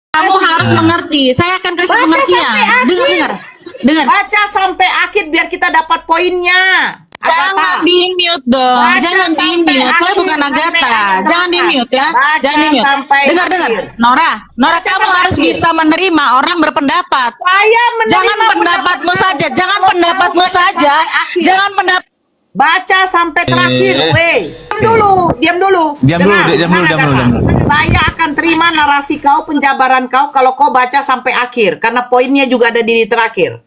Kamu harus mengerti. Saya akan kasih Baca pengertian. sampai akhir. Dengar. Baca sampai akhir biar kita dapat poinnya. Jangan di-mute dong. Baca Jangan sampai di-mute. Saya akhir, bukan sampai Agatha. akhir, Jangan Bapak. di-mute ya. Baca Jangan di-mute. sampai Dengar. akhir. Nora, Baca kamu sampai harus akhir. bisa menerima orang berpendapat. Saya menerima Jangan pendapatmu saja. Jangan Kalau pendapatmu tahu, baca saja. sampai akhir. Jangan pendapat. Baca sampai terakhir, weh. Diam dulu. Diam dulu, Dengar, diam dulu, dengar, diam dulu, kata. diam dulu. Saya akan terima narasi kau, penjabaran kau kalau kau baca sampai akhir, karena poinnya juga ada di terakhir.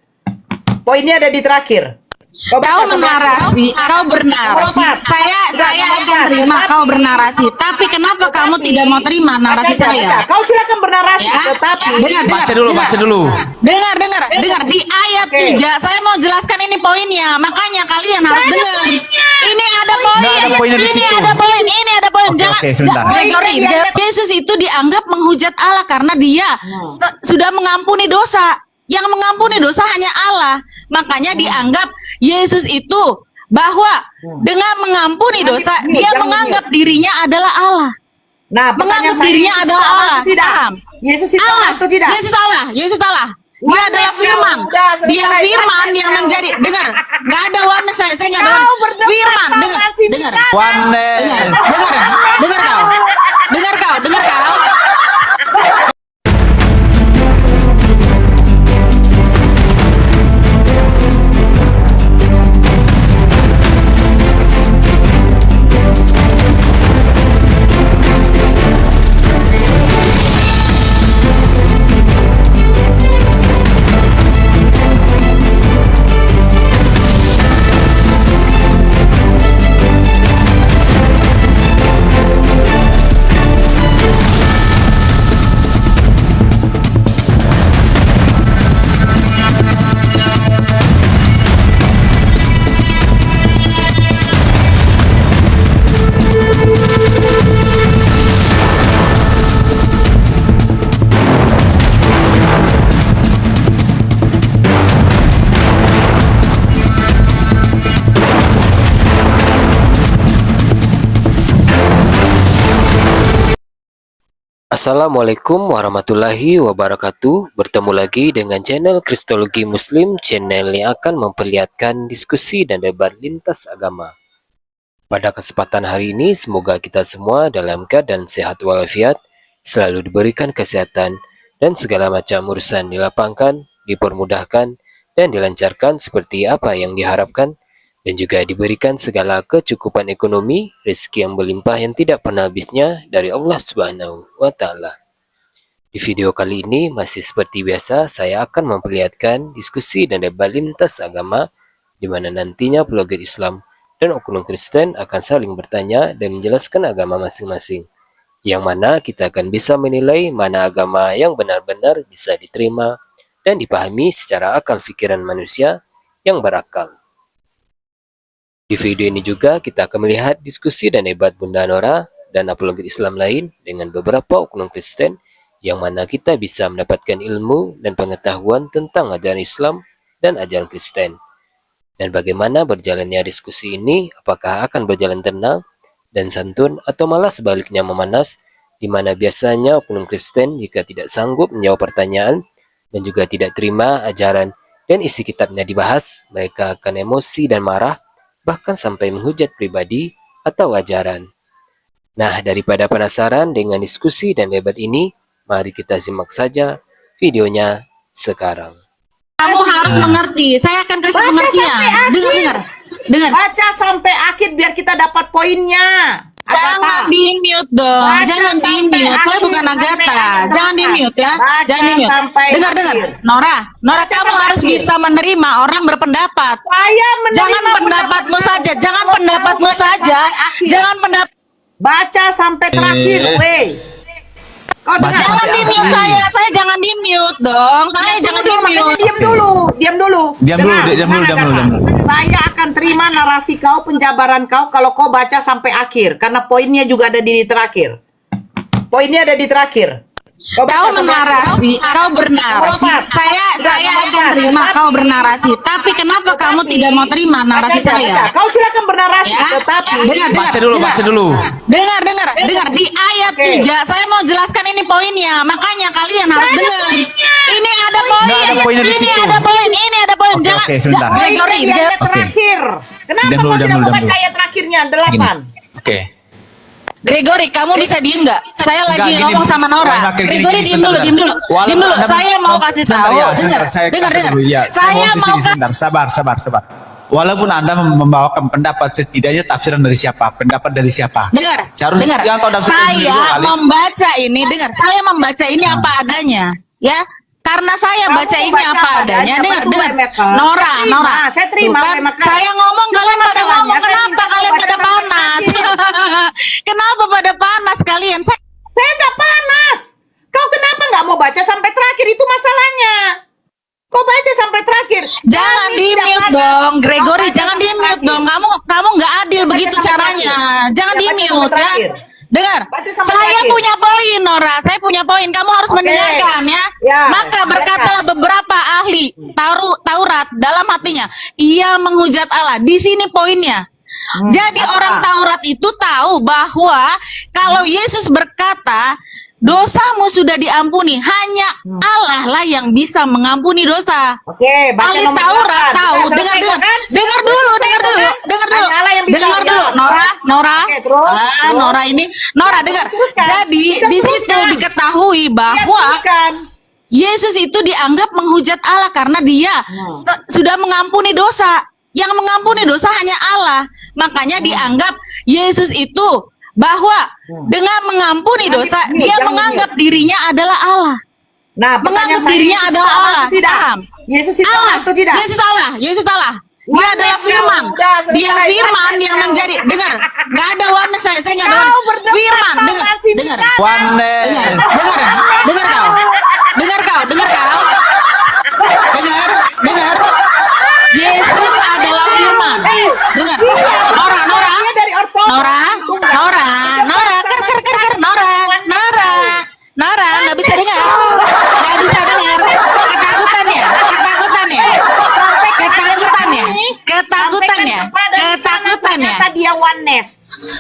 Poinnya ada di terakhir. Kau baca sampai menarasi, akhir. kau bernarasi. Lompat. Saya akan Lompat. terima Tetapi- kau bernarasi. Tapi kenapa kamu tidak mau terima narasi Baca, saya? baca. Kau silakan bernarasi, Ya. tetapi Baca dulu. Dengar. Di ayat Oke. 3, saya mau jelaskan ini poinnya. Makanya kalian harus Ada dengar. poinnya. Ini ada poin. Nggak ada poinnya di Ini situ. ada poin. Ini ada poin. Oke, sebentar. Gregory, Poinnya di ayat- Yesus itu dianggap menghujat Allah karena dia sudah mengampuni dosa. Yang mengampuni dosa hanya Allah. Makanya dianggap Yesus itu bahwa dengan mengampuni dosa, Jangan dia jangan menganggap dirinya adalah Allah. Nah, pertanyaan Menganggap saya, dirinya Yesus adalah itu Allah. atau tidak? Paham? Yesus itu Allah atau tidak? Yesus Allah. Dia Oneness adalah ya, firman. udah, selesai. Dia firman Oneness yang ya. menjadi. Dengar. Nggak ada oneness saya nggak ada Kau oneness. berdebat Firman. sama Dengar. si Dengar. Binatang. Oneness. Dengar kau. Assalamualaikum warahmatullahi wabarakatuh. Bertemu lagi dengan channel Kristologi Muslim, channel yang akan memperlihatkan diskusi dan debat lintas agama. Pada kesempatan hari ini, semoga kita semua dalam keadaan sehat walafiat, selalu diberikan kesehatan, dan segala macam urusan dilapangkan, dipermudahkan, dan dilancarkan seperti apa yang diharapkan, dan juga diberikan segala kecukupan ekonomi, rezeki yang berlimpah yang tidak pernah habisnya dari Allah Subhanahu wa Ta'ala. Di video kali ini, masih seperti biasa, saya akan memperlihatkan diskusi dan debat lintas agama, di mana nantinya peloget Islam dan oknum Kristen akan saling bertanya dan menjelaskan agama masing-masing, yang mana kita akan bisa menilai mana agama yang benar-benar bisa diterima dan dipahami secara akal pikiran manusia yang berakal. Di video ini juga kita akan melihat diskusi dan debat Bunda Nora dan apologet Islam lain dengan beberapa oknum Kristen, yang mana kita bisa mendapatkan ilmu dan pengetahuan tentang ajaran Islam dan ajaran Kristen. Dan bagaimana berjalannya diskusi ini, apakah akan berjalan tenang dan santun atau malah sebaliknya memanas, di mana biasanya oknum Kristen jika tidak sanggup menjawab pertanyaan dan juga tidak terima ajaran dan isi kitabnya dibahas, mereka akan emosi dan marah, bahkan sampai menghujat pribadi atau ajaran. Nah, daripada penasaran dengan diskusi dan debat ini, mari kita simak saja videonya sekarang. Kamu harus mengerti. Saya akan kasih Baca pengertian. sampai akhir. Dengar. Baca sampai akhir biar kita dapat poinnya. Jangan Agatha. di-mute dong. Baca Jangan sampai di-mute. Saya akhir, bukan sampai Agatha. akhir. Jangan di-mute ya. Baca Jangan di-mute. sampai Dengar. akhir. Nora, Baca kamu sampai harus akhir. bisa menerima orang berpendapat. Saya menerima Jangan pendapatmu pendapat saja. kau. Jangan Kalau pendapatmu tahu, baca saja. sampai akhir. Jangan pendapat. Baca sampai terakhir, weh. Kau dengar? Baca Jangan sampai di-mute akhir. saya jangan di-mute dong. Saya jangan Makanya di-mute. diam dulu. Diam dulu, Dengar, diam dulu, dengar, diam dulu, Agatha. diam dulu. Saya akan terima narasi kau, penjabaran kau kalau kau baca sampai akhir, karena poinnya juga ada di terakhir. Poinnya ada di terakhir. Kau baca Kau sampai menarasi, kau bernarasi. Nomor 4. Saya akan terima kau bernarasi. Tapi kenapa kamu tidak mau terima narasi saya? Kau silakan bernarasi, Ya, tetapi Baca dulu, baca dulu. Dengar di ayat Oke. 3. Saya mau jelaskan ini poinnya. Makanya kalian harus Nggak ada dengar. poinnya. Ini ada poin. Nggak ada poinnya di Ini situ. ada poin. Ini ada poin. Oke, Jangan oke, sebentar. Gregory, di ayat terakhir. Kenapa Diam kau dulu, tidak diam mau dulu, baca diam dulu. ayat terakhirnya Gini. 8? Oke. Gregory, kamu bisa diem nggak? Saya Enggak, lagi gini, ngomong sama poin Nora. akhir gini, Gregory, gini, diem dulu, sebentar. diem dulu. Walaupun Diem dulu. Anda- Saya mau kasih sebentar tahu. ya, Dengar, sebentar, saya dengar, kasih dengar. dulu, ya. Saya Saya mau di mau sini sebentar. Sabar. Walaupun Anda membawakan pendapat, setidaknya tafsiran dari siapa? Pendapat dari siapa? dengar, Seharusnya dengar. jangan kau tafsirkan sendiri Saya dulu kali. membaca ini, dengar. Saya membaca ini apa adanya, ya. Karena saya Kamu baca ini membaca apa apa adanya, adanya, dengar, betul, dengar. Emeka. Nora. Saya terima, Tuh kan, Emeka. saya ngomong Cuma kalian pada masalahnya, ngomong, saya kenapa minta kau kalian baca pada sampai panas? Kenapa pada panas kalian? Saya nggak panas. Kau kenapa nggak mau baca sampai terakhir? Itu masalahnya. Kau baca sampai terakhir. Jangan Kami di tidak mute panas. dong, Kau Gregory, baca jangan sampai di mute terakhir. dong. Kamu nggak adil Baca begitu sampai caranya. terakhir. Jangan Ya, di baca sampai mute ya. terakhir. Dengar, Baca sampai saya terakhir. punya poin, Nora. Saya punya poin. Kamu harus Oke. mendengarkan ya. Ya, Maka baca. berkatalah beberapa ahli Taurat dalam hatinya, ia menghujat Allah. Di sini poinnya. Jadi apa? orang Taurat itu tahu bahwa kalau Yesus berkata dosamu sudah diampuni, hanya Allah lah yang bisa mengampuni dosa. Oke, baca Ahli nomor Taurat 8. tahu. Sudah Dengar selesai, kan? dengar dulu. Hanya Allah yang bisa, Dengar ya. dulu, Nora. Oke, terus. Nora ini, Nora Ya, dengar. teruskan. Jadi Sudah, di situ teruskan. diketahui Ya, bahwa teruskan. Yesus itu dianggap menghujat Allah karena dia sudah mengampuni dosa. Yang mengampuni dosa hanya Allah. Makanya dianggap Yesus itu bahwa dengan mengampuni Jangan dosa, di-mute, dia jangan menganggap di-mute. dirinya adalah Allah. Nah, Menganggap pertanyaan saya, dirinya Yesus adalah Allah Allah. atau tidak? Paham? Yesus itu Allah atau tidak? Yesus Allah. Dia Oneness adalah kau, firman. udah selesai. Dia firman Oneness yang kau. menjadi. Dengar, nggak ada oneness saya nggak ada Kau oneness. berdebat Firman, sama dengar, si dengar. Mikana. Oneness. Dengar kau. Dengar. Yesus adalah firman. Dengar. Nora. Dia dari ortodoks. Nora, nggak bisa dengar. Ketakutannya. Ternyata dia oneness.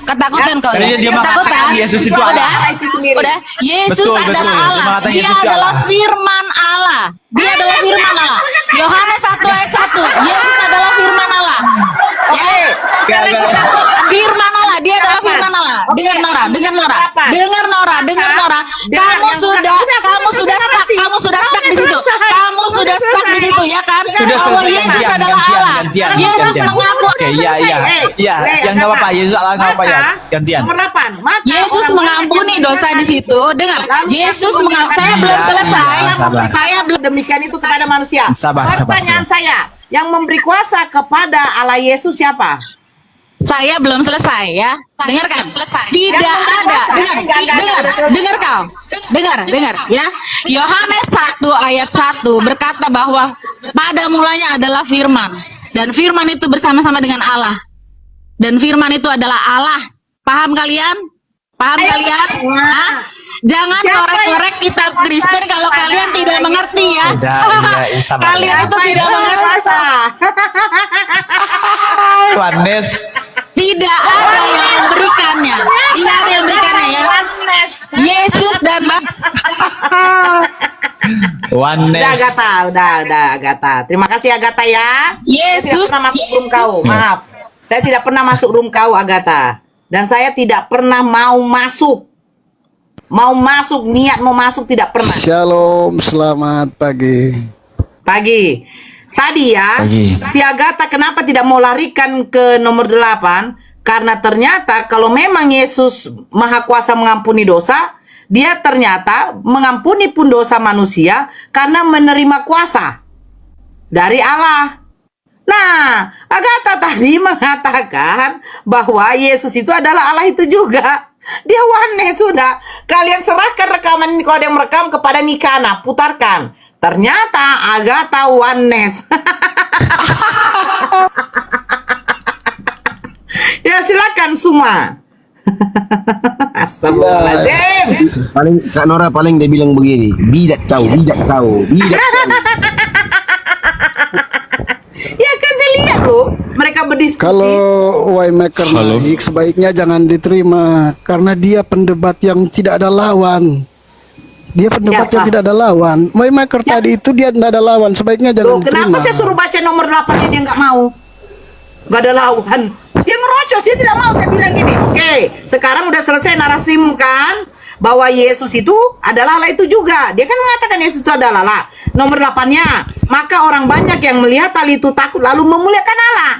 Ketakutan kau Tadinya ya. dia Ketakutan. mengatakan Yesus itu Allah. Itu sendiri. Udah. Yesus Betul, adalah betul. Dia Allah. mengatakan Dia Yesus itu adalah Allah. firman Allah. Dia adalah firman Allah. Yohanes 1 ayat 1. Yesus adalah firman Allah. Ya. Sekarang Gak. kita Firman Allah, dia adalah Silakan. firman Allah. Oke, Dengar Nora. Silakan. Dengar Nora. Dengar Kamu yang sudah udah stuck di situ. selesai. Kamu sudah stuck di situ ya kan? Sudah Bahwa selesai, Yesus gantian, adalah Allah. gantian. Yesus mengaku Oke, iya. Yang nggak apa-apa, Yesus Allah nggak apa-apa ya. Gantian. Nomor 8. Maka Yesus orang mengampuni banyak yang dosa di situ. Dengar, Yesus mengampuni. Saya belum Iya, selesai. iya, sabar. Saya belum. demikian itu kepada manusia. Sabar. Pertanyaan saya, yang memberi kuasa kepada Allah Yesus siapa? Saya belum selesai ya. Dengarkan. Tidak ada. Dengar ya. Yohanes 1 ayat 1 berkata bahwa pada mulanya adalah firman dan firman itu bersama-sama dengan Allah. Dan firman itu adalah Allah. Paham kalian? Hah? Jangan Siapa korek-korek yang kitab berkuasa Kristen kalau kepada kalian tidak Allah mengerti ya. Udah, sabar. Kalian itu tidak mengerti. Kuasa. Oneness. Tidak ada yang memberikannya. Tidak ada yang memberikannya ya. Oneness. Yesus dan Udah Oneness. Agatha, Agatha. Terima kasih Agatha ya. Yesus. Saya tidak pernah masuk room kau. Maaf. Saya tidak pernah masuk room kau Agatha. Dan saya tidak pernah mau masuk. Niat mau masuk tidak pernah. Shalom, selamat pagi. Pagi. Tadi ya, Pagi. si Agatha kenapa tidak mau larikan ke nomor 8? Karena ternyata kalau memang Yesus Maha Kuasa mengampuni dosa, dia ternyata mengampuni pun dosa manusia karena menerima kuasa dari Allah. Nah, Agatha tadi mengatakan bahwa Yesus itu adalah Allah itu juga. Dia oneness sudah. Kalian serahkan rekaman ini kalau ada yang merekam kepada Mikana, putarkan. Ternyata Agatha oneness. Ya silakan semua. Astagfirullahaladzim. Paling Kak Nora paling dia bilang begini, bijak kau, bijak kau, bijak kau. Ya kan saya lihat loh, mereka berdiskusi. Kalau Waymaker naik sebaiknya jangan diterima karena dia pendebat yang tidak ada lawan. Dia pendebat Siapa? yang tidak ada lawan. Waymaker tadi itu dia tidak ada lawan, sebaiknya Loh, jangan diterima. kenapa saya suruh baca nomor 8 dia nggak mau? Nggak ada lawan. Dia ngerocos, dia tidak mau. Saya bilang gini, oke, sekarang udah selesai narasimu kan? Bahwa Yesus itu adalah Allah itu juga. Dia kan mengatakan Yesus itu adalah Allah. Nomor 8-nya, maka orang banyak yang melihat hal itu takut lalu memuliakan Allah.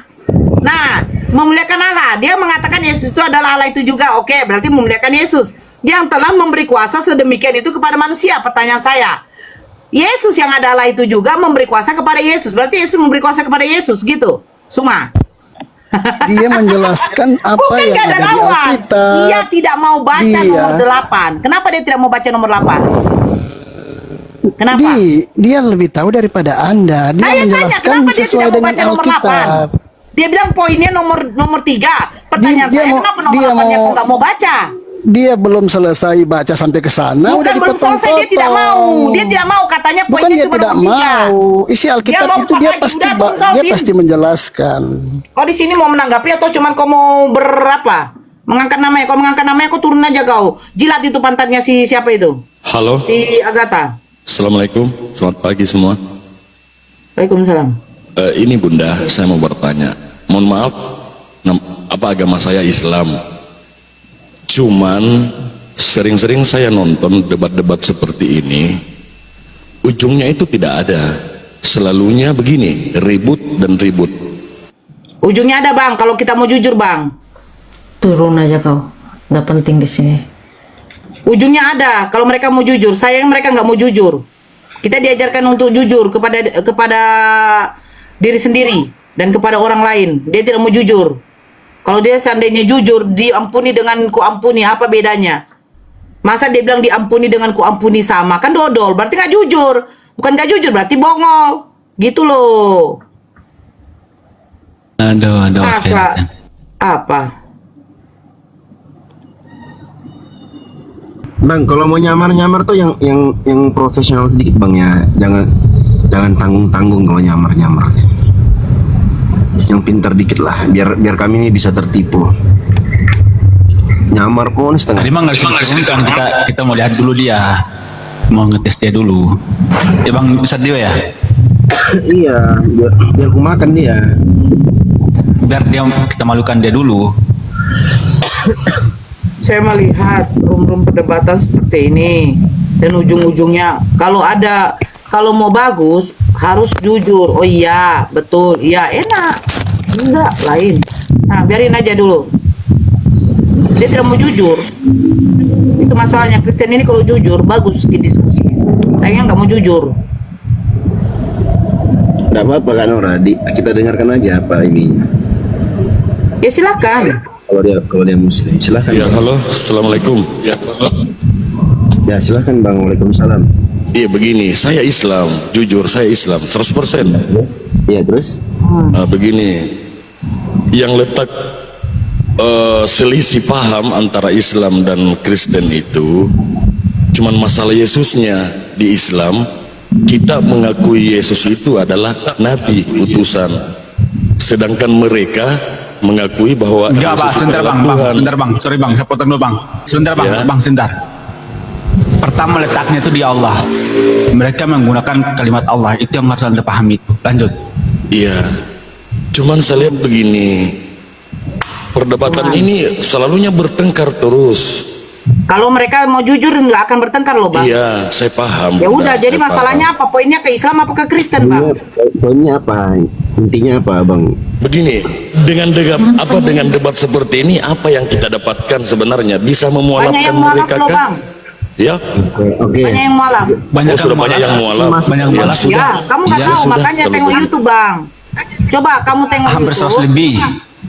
Nah, memuliakan Allah. Dia mengatakan Yesus itu adalah Allah itu juga. Oke, berarti memuliakan Yesus yang telah memberi kuasa sedemikian itu kepada manusia. Pertanyaan saya, Yesus yang ada Allah itu juga memberi kuasa kepada Yesus. Berarti Yesus memberi kuasa kepada Yesus gitu. Suma. Dia menjelaskan apa Bukan yang gak ada ada di lawan. Alkitab. Dia tidak mau baca Dia- nomor 8. Kenapa dia tidak mau baca nomor 8? Kenapa? Dia lebih tahu daripada Anda. Dia Saya tanya, menjelaskan kenapa dia sesuai tidak mau dengan baca nomor Alkitab. 8? Dia bilang poinnya nomor 3. Pertanyaan Dia saya, mau- kenapa nomor dia 8-nya mau- kok nggak mau baca? Dia belum selesai baca sampai ke sana, udah Bukan belum selesai, dia tidak mau. Dia tidak mau, katanya Bukan poinnya dia cuma tidak nomor 3. mau. Isi Alkitab mau itu dia pakai pasti udah, tunggu, dia Vin. pasti menjelaskan. Kau di sini mau menanggapi atau cuman kau mau berapa? Mengangkat namanya. Kau mengangkat namanya, kau turun aja kau. Jilat itu pantatnya si siapa itu? Halo, Si Agatha. Assalamualaikum, selamat pagi semua. Waalaikumsalam. Ini Bunda, saya mau bertanya. Mohon maaf, apa agama saya Islam? Cuman sering-sering saya nonton debat-debat seperti ini, ujungnya itu tidak ada. Selalunya begini, ribut dan ribut. Ujungnya ada bang, kalau kita mau jujur bang. Turun aja kau, nggak penting di sini. Ujungnya ada, kalau mereka mau jujur. Sayang mereka nggak mau jujur. Kita diajarkan untuk jujur kepada diri sendiri dan kepada orang lain. Dia tidak mau jujur. Kalau dia seandainya jujur, diampuni dengan ku ampuni, apa bedanya? Masa dia bilang diampuni dengan ku ampuni sama? Kan dodol, berarti nggak jujur. Bukan nggak jujur, berarti bongol. Gitu loh. Aduh, Masa apa? Bang, kalau mau nyamar-nyamar tuh yang profesional sedikit bang ya, jangan tanggung-tanggung kalau nyamar-nyamar. Yang pintar dikit lah, biar kami ini bisa tertipu. Nyamar pun setengah. Tadi mah nggak diturunkan, kita mau lihat dulu dia, mau ngetes dia dulu. Ya bang, bisa dia ya, Iya, biar ku makan dia. biar dia kita malukan dia dulu. Saya melihat rum-rum perdebatan seperti ini dan ujung-ujungnya kalau mau bagus harus jujur. Oh iya, betul. Iya, enak. Enggak, lain. Nah, biarin aja dulu. Dia tidak mau jujur. Itu masalahnya. Kristen ini kalau jujur bagus di diskusi. Saya nggak mau jujur. Tidak apa-apa kan Nora, kita dengarkan aja apa ininya. Ya silakan. Kalau dia muslim, silakan. Ya, halo, Assalamualaikum. Ya, Ya silakan bang, waalaikumsalam. iya begini, saya Islam, jujur saya Islam, 100%. Iya terus? Begini, yang letak selisih paham antara Islam dan Kristen itu cuman masalah Yesusnya. Di Islam kita mengakui Yesus itu adalah nabi utusan, sedangkan mereka mengakui bahwa Enggak Yesus bang, itu sebentar adalah bang, Tuhan. sebentar bang, sorry bang, saya potong dulu bang. Sebentar bang, Ya. bang sebentar. Pertama letaknya itu di Allah. Mereka menggunakan kalimat Allah, itu yang harus anda pahami itu. Lanjut. Iya, cuman saya lihat begini, perdebatan ini selalunya bertengkar terus. Kalau mereka mau jujur nggak akan bertengkar loh, Bang. Iya, saya paham. Ya udah, Bunda, jadi saya masalahnya paham. apa? Poinnya ke Islam apa ke Kristen, Bang? Poinnya apa? Intinya apa bang? Begini, dengan debat seperti ini, apa yang kita dapatkan sebenarnya bisa Banyak memualafkan yang mualaf mereka loh, kan? Bang. Ya, Oke. Banyak yang mualaf. Banyak sudah banyak yang mualaf. Banyak yang Ya, mualaf. sudah. Ya, kamu nggak Iya, tahu, sudah. makanya Kalau tengok begitu. YouTube, Bang. Coba kamu tengok Hampir YouTube. 100 lebih.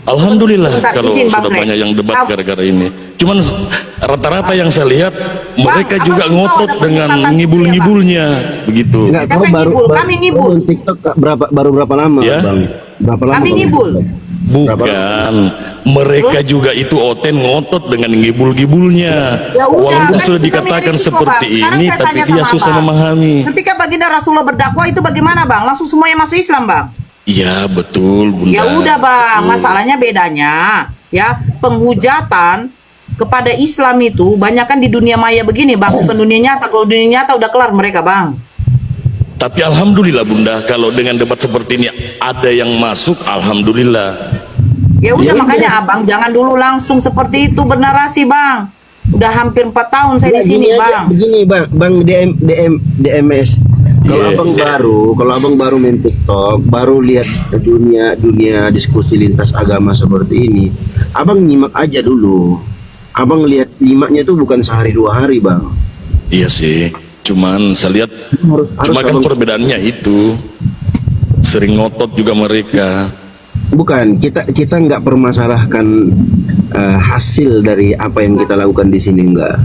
Alhamdulillah Bentar, kalau izin, Bang sudah Frank. banyak yang debat Kamu- gara-gara ini. Cuman rata-rata yang saya lihat mereka Abang juga tahu ngotot ada dengan perdebatan ngibul-ngibulnya begitu. Enggak, Siapa kau yang baru ngibul? Kami ngibul. TikTok baru berapa lama Ya. bang? Berapa lama? Kami Bang? ngibul. Bukan, mereka juga itu Oten ngotot dengan ngibul-gibulnya. Ya udah, Walaupun kan sudah kita dikatakan milih seperti Bang. Sekarang ini, saya tapi tanya dia sama susah Bang. memahami. Ketika baginda Rasulullah berdakwah itu bagaimana Bang? Langsung semuanya masuk Islam Bang? Iya betul Bunda. Ya udah Bang, Betul. masalahnya bedanya ya penghujatan kepada Islam itu banyak kan di dunia maya begini Bang, bukan dunia nyata. Kalau dunia nyata udah kelar mereka Bang. Tapi alhamdulillah Bunda, kalau dengan debat seperti ini ada yang masuk, alhamdulillah. Ya udah makanya Abang jangan dulu langsung seperti itu bernarasi Bang. Udah hampir 4 tahun saya di sini Bang. Begini Bang DMS. Kalau Iya. kalau abang baru main TikTok, baru lihat dunia diskusi lintas agama seperti ini, abang nyimak aja dulu. Abang lihat nyimaknya itu bukan sehari 2 hari Bang. Iya sih, cuman saya lihat cuma kan abang- perbedaannya itu sering ngotot juga mereka. Bukan, kita nggak permasalahkan hasil dari apa yang kita lakukan di sini, enggak.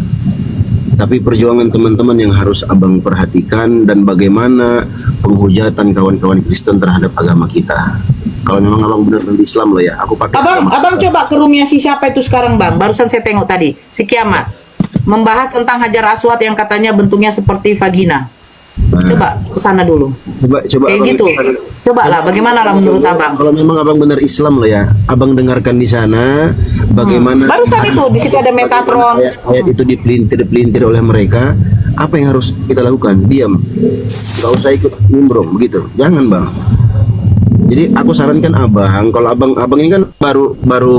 Tapi perjuangan teman-teman yang harus abang perhatikan dan bagaimana penghujatan kawan-kawan Kristen terhadap agama kita. Kalau memang abang benar-benar Islam loh ya, aku pakai. Abang coba ke roomnya si siapa itu sekarang Bang? Barusan saya tengok tadi, si Kiamat. Membahas tentang Hajar Aswad yang katanya bentuknya seperti vagina. Coba ke sana dulu. Coba Kayak abang gitu. Coba lah, bagaimana lah menurut Abang? Kalau memang abang benar Islam loh ya, abang dengarkan di sana bagaimana. Barusan itu di situ ada Metatron. Ayat itu dipelintir oleh mereka. Apa yang harus kita lakukan? Diam. Gak usah ikut nimbrung begitu. Jangan Bang. Jadi aku sarankan abang, kalau abang ini kan baru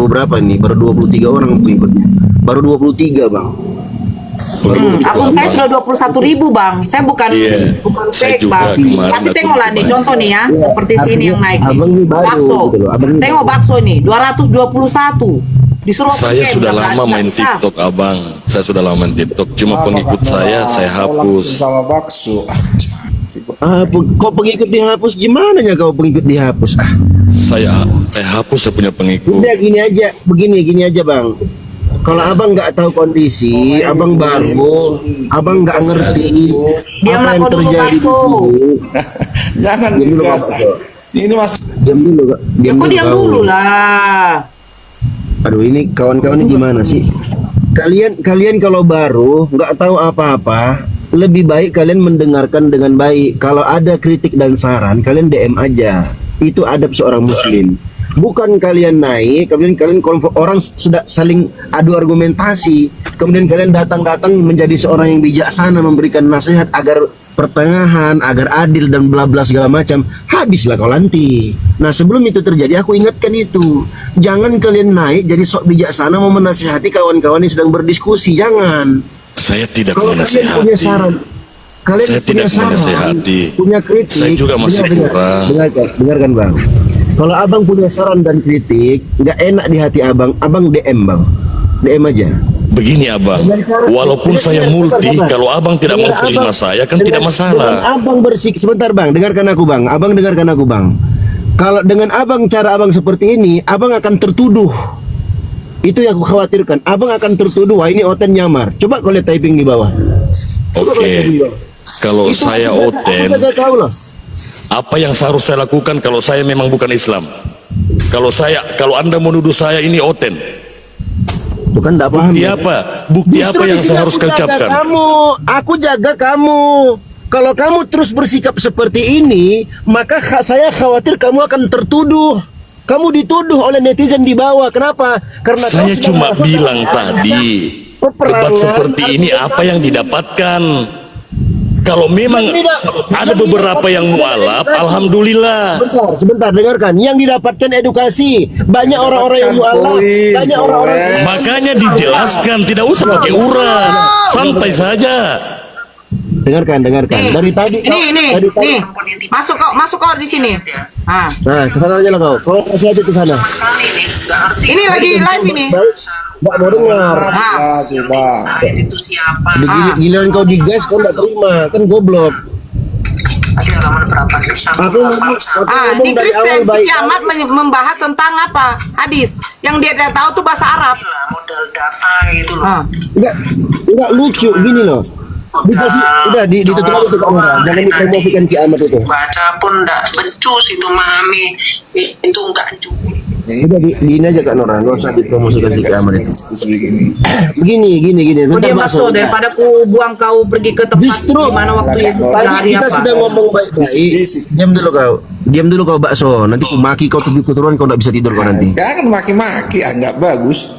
berapa nih? Baru 23 orang pengikutnya. Baru 23 Bang. Akun saya sudah 21.000 Bang. Saya bukan Iya, saya fake juga Bang. kemarin Tapi aku tengoklah nih juga. contoh nih ya, seperti sini yang naik nih. Abang ini baru Bakso. gitu loh, abang ini Tengok baru. bakso nih 221. Disuruh Saya open sudah cam, lama nggak main bisa. TikTok Abang. Saya sudah lama main TikTok. Cuma pengikut saya hapus. sama bakso. Kok pengikut dihapus? Gimana ya kau pengikut dihapus? Saya hapus saya punya pengikut. Udah gini aja Bang. Kalau abang nggak tahu kondisi, abang baru, abang nggak ngerti Diam lah apa yang kau dulu terjadi di bakso. sini. Jangan Diam dulu, digas. Bakso. Ini mas Diam dulu, Kak. Ya kok diam kau. dulu lah. Aduh, ini kawan-kawan ini gimana sih? Kalian kalau baru nggak tahu apa-apa, lebih baik kalian mendengarkan dengan baik. Kalau ada kritik dan saran, kalian DM aja. Itu adab seorang muslim. Bukan kalian naik, kemudian kalian orang sudah saling adu argumentasi, kemudian kalian datang menjadi seorang yang bijaksana memberikan nasihat agar pertengahan, agar adil dan bla bla segala macam. Habislah kau nanti. Nah, sebelum itu terjadi aku ingatkan itu. Jangan kalian naik jadi sok bijaksana mau menasihati kawan-kawan yang sedang berdiskusi, jangan. Saya tidak Kalau kalian punya saran, kalian Saya punya tidak saran, menasihati. punya kritik. Saya juga masih kurang. Dengarkan Bang. Kalau abang punya saran dan kritik, nggak enak di hati abang DM Bang. DM aja. Begini Abang, walaupun saya multi, kalau Abang tidak mau terima saya kan tidak Dengan masalah. abang sebentar Bang, dengarkan aku Bang. Abang dengarkan aku Bang. Kalau dengan cara abang seperti ini, abang akan tertuduh. Itu yang aku khawatirkan. Abang akan tertuduh, wah ini Oten nyamar. Coba kau lihat typing di bawah. Oke, kalau saya Oten, Aku jaga kau lah. apa yang seharus saya lakukan kalau saya memang bukan Islam? Kalau Anda menuduh saya ini Oten, Bukan tidak paham. bukti ya? apa? Bukti Justru apa di yang sini saya harus aku jaga ucapkan? Aku jaga kamu. Kalau kamu terus bersikap seperti ini, maka saya khawatir kamu akan tertuduh. Kamu dituduh oleh netizen di bawah. Kenapa? Karena kau Saya sudah cuma melakukan bilang ajang tadi, peperangan, debat seperti ini apa yang didapatkan? Kalau memang ada beberapa yang mualaf, alhamdulillah. Sebentar, dengarkan. Yang didapatkan edukasi. Banyak orang-orang yang mualaf. Banyak orang-orang. Makanya dijelaskan, tidak usah pakai urat, santai saja. Dengarkan. Dari tadi. dari tadi. Masuk kau di sini. Ah, Nah, kesana aja lah kau. Kau kasih aja ke sana. ini lagi live ini. Nggak mau dengar. Ah, coba. Giliran kau digas, kau nggak terima. Kan goblok. Aku ngomong ini dari awal Kristen baik. Kiamat membahas tentang apa? Hadis. Yang dia tidak tahu tuh bahasa Arab. Modal data gitu loh. Ah. Enggak lucu gini loh. Dikasih udah ditutup aja tuh kamera. Jangan dipromosikan Kiamat itu. Baca pun enggak becus itu memahami itu enggak Udah gini aja Kak Nora, nggak usah dipromosikan si Amat itu. Begini. Udah masuk daripada ku buang kau pergi ke tempat Justru di mana waktu itu tadi kita sudah ngomong baik-baik. Diam dulu kau bakso. Nanti ku maki kau tujuh keturunan kau nggak bisa tidur kau nanti. Jangan maki-maki, nggak bagus.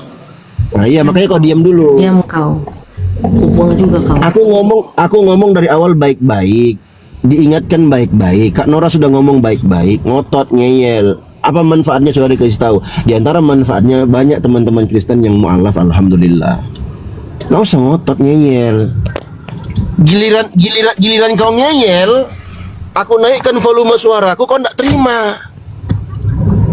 Nah iya makanya kau diam dulu. Diam kau. Buang juga kau. Aku ngomong dari awal baik-baik. Diingatkan baik-baik. Kak Nora sudah ngomong baik-baik, ngotot ngeyel. Apa manfaatnya sudah dikasih tahu? Di antara manfaatnya banyak teman-teman Kristen yang mualaf, alhamdulillah. Nggak usah ngotot ngeyel. Giliran kau ngeyel, aku naikkan volume suara aku, kau nggak terima.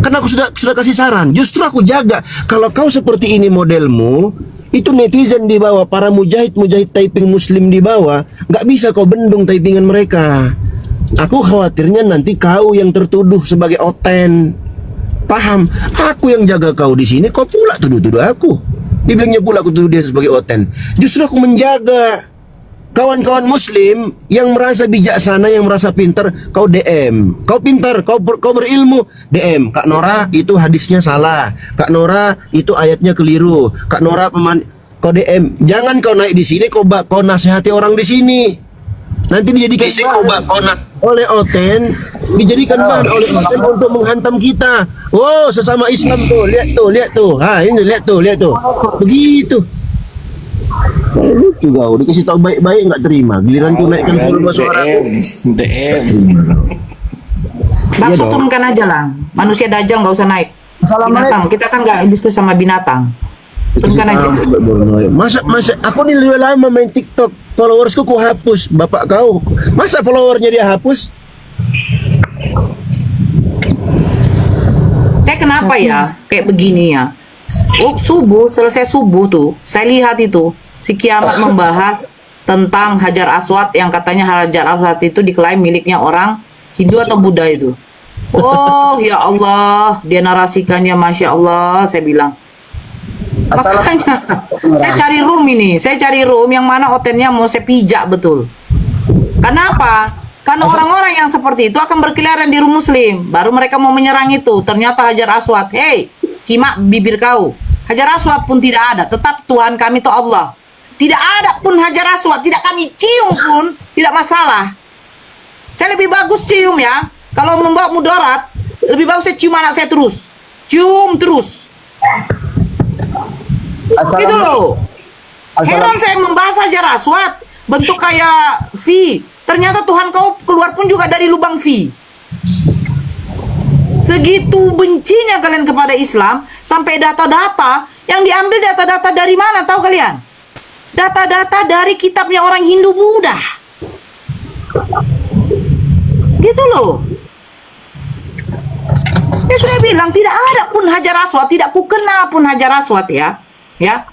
Karena aku sudah kasih saran. Justru aku jaga. Kalau kau seperti ini modelmu, itu netizen di bawah, para mujahid typing muslim di bawah, nggak bisa kau bendung typingan mereka. Aku khawatirnya nanti kau yang tertuduh sebagai oten. Paham? Aku yang jaga kau di sini, kau pula tuduh aku. Dibilangnya pula aku tuduh dia sebagai oten. Justru aku menjaga kawan-kawan muslim yang merasa bijaksana, yang merasa pintar, kau DM. Kau pintar, kau berilmu, DM. Kak Nora itu hadisnya salah. Kak Nora itu ayatnya keliru. Kak Nora kau DM. Jangan kau naik di sini, kau nasihati orang di sini. Nanti dijadikan oleh oten, dijadikan bahan oleh oten untuk menghantam kita. Oh, sesama Islam tuh, lihat tuh. Ha, ini lihat tuh. Begitu. Lucu kau, dikasih tahu baik-baik nggak terima. Giliran ku naikkan volume suara aku. DM. Bakso turunkan aja lah. Manusia dajjal nggak usah naik. Binatang, kita kan nggak diskusi sama binatang. Turunkan aja. Masa aku nih udah lama main TikTok, followersku ku hapus. Bapak kau, masa followernya dia hapus? Kenapa ya kayak begini ya? Selesai subuh tuh, saya lihat itu si Kiamat membahas tentang Hajar Aswad yang katanya Hajar Aswad itu diklaim miliknya orang Hindu atau Buddha itu. Oh ya Allah, dia narasikannya Masya Allah, saya bilang. Makanya saya cari room yang mana otennya mau saya pijak betul. Kenapa? Karena orang-orang yang seperti itu akan berkeliaran di room muslim. Baru mereka mau menyerang itu. Ternyata Hajar Aswad, hei, kimak bibir kau. Hajar Aswad pun tidak ada. Tetap Tuhan kami itu Allah. Tidak ada pun Hajar Aswad. Tidak kami cium pun tidak masalah. Saya lebih bagus cium ya. Kalau membawa mudarat, lebih bagus saya cium anak saya terus. Cium terus. Gitu loh. Heran saya membahas Hajar Aswad, bentuk kayak V. Ternyata Tuhan kau keluar pun juga dari lubang V. Segitu bencinya kalian kepada Islam, sampai data-data yang diambil data-data dari mana tahu kalian? Data-data dari kitabnya orang Hindu Buddha. Gitu loh. Dia sudah bilang tidak ada pun Hajar Aswad, tidak ku kenal pun Hajar Aswad ya. Ya.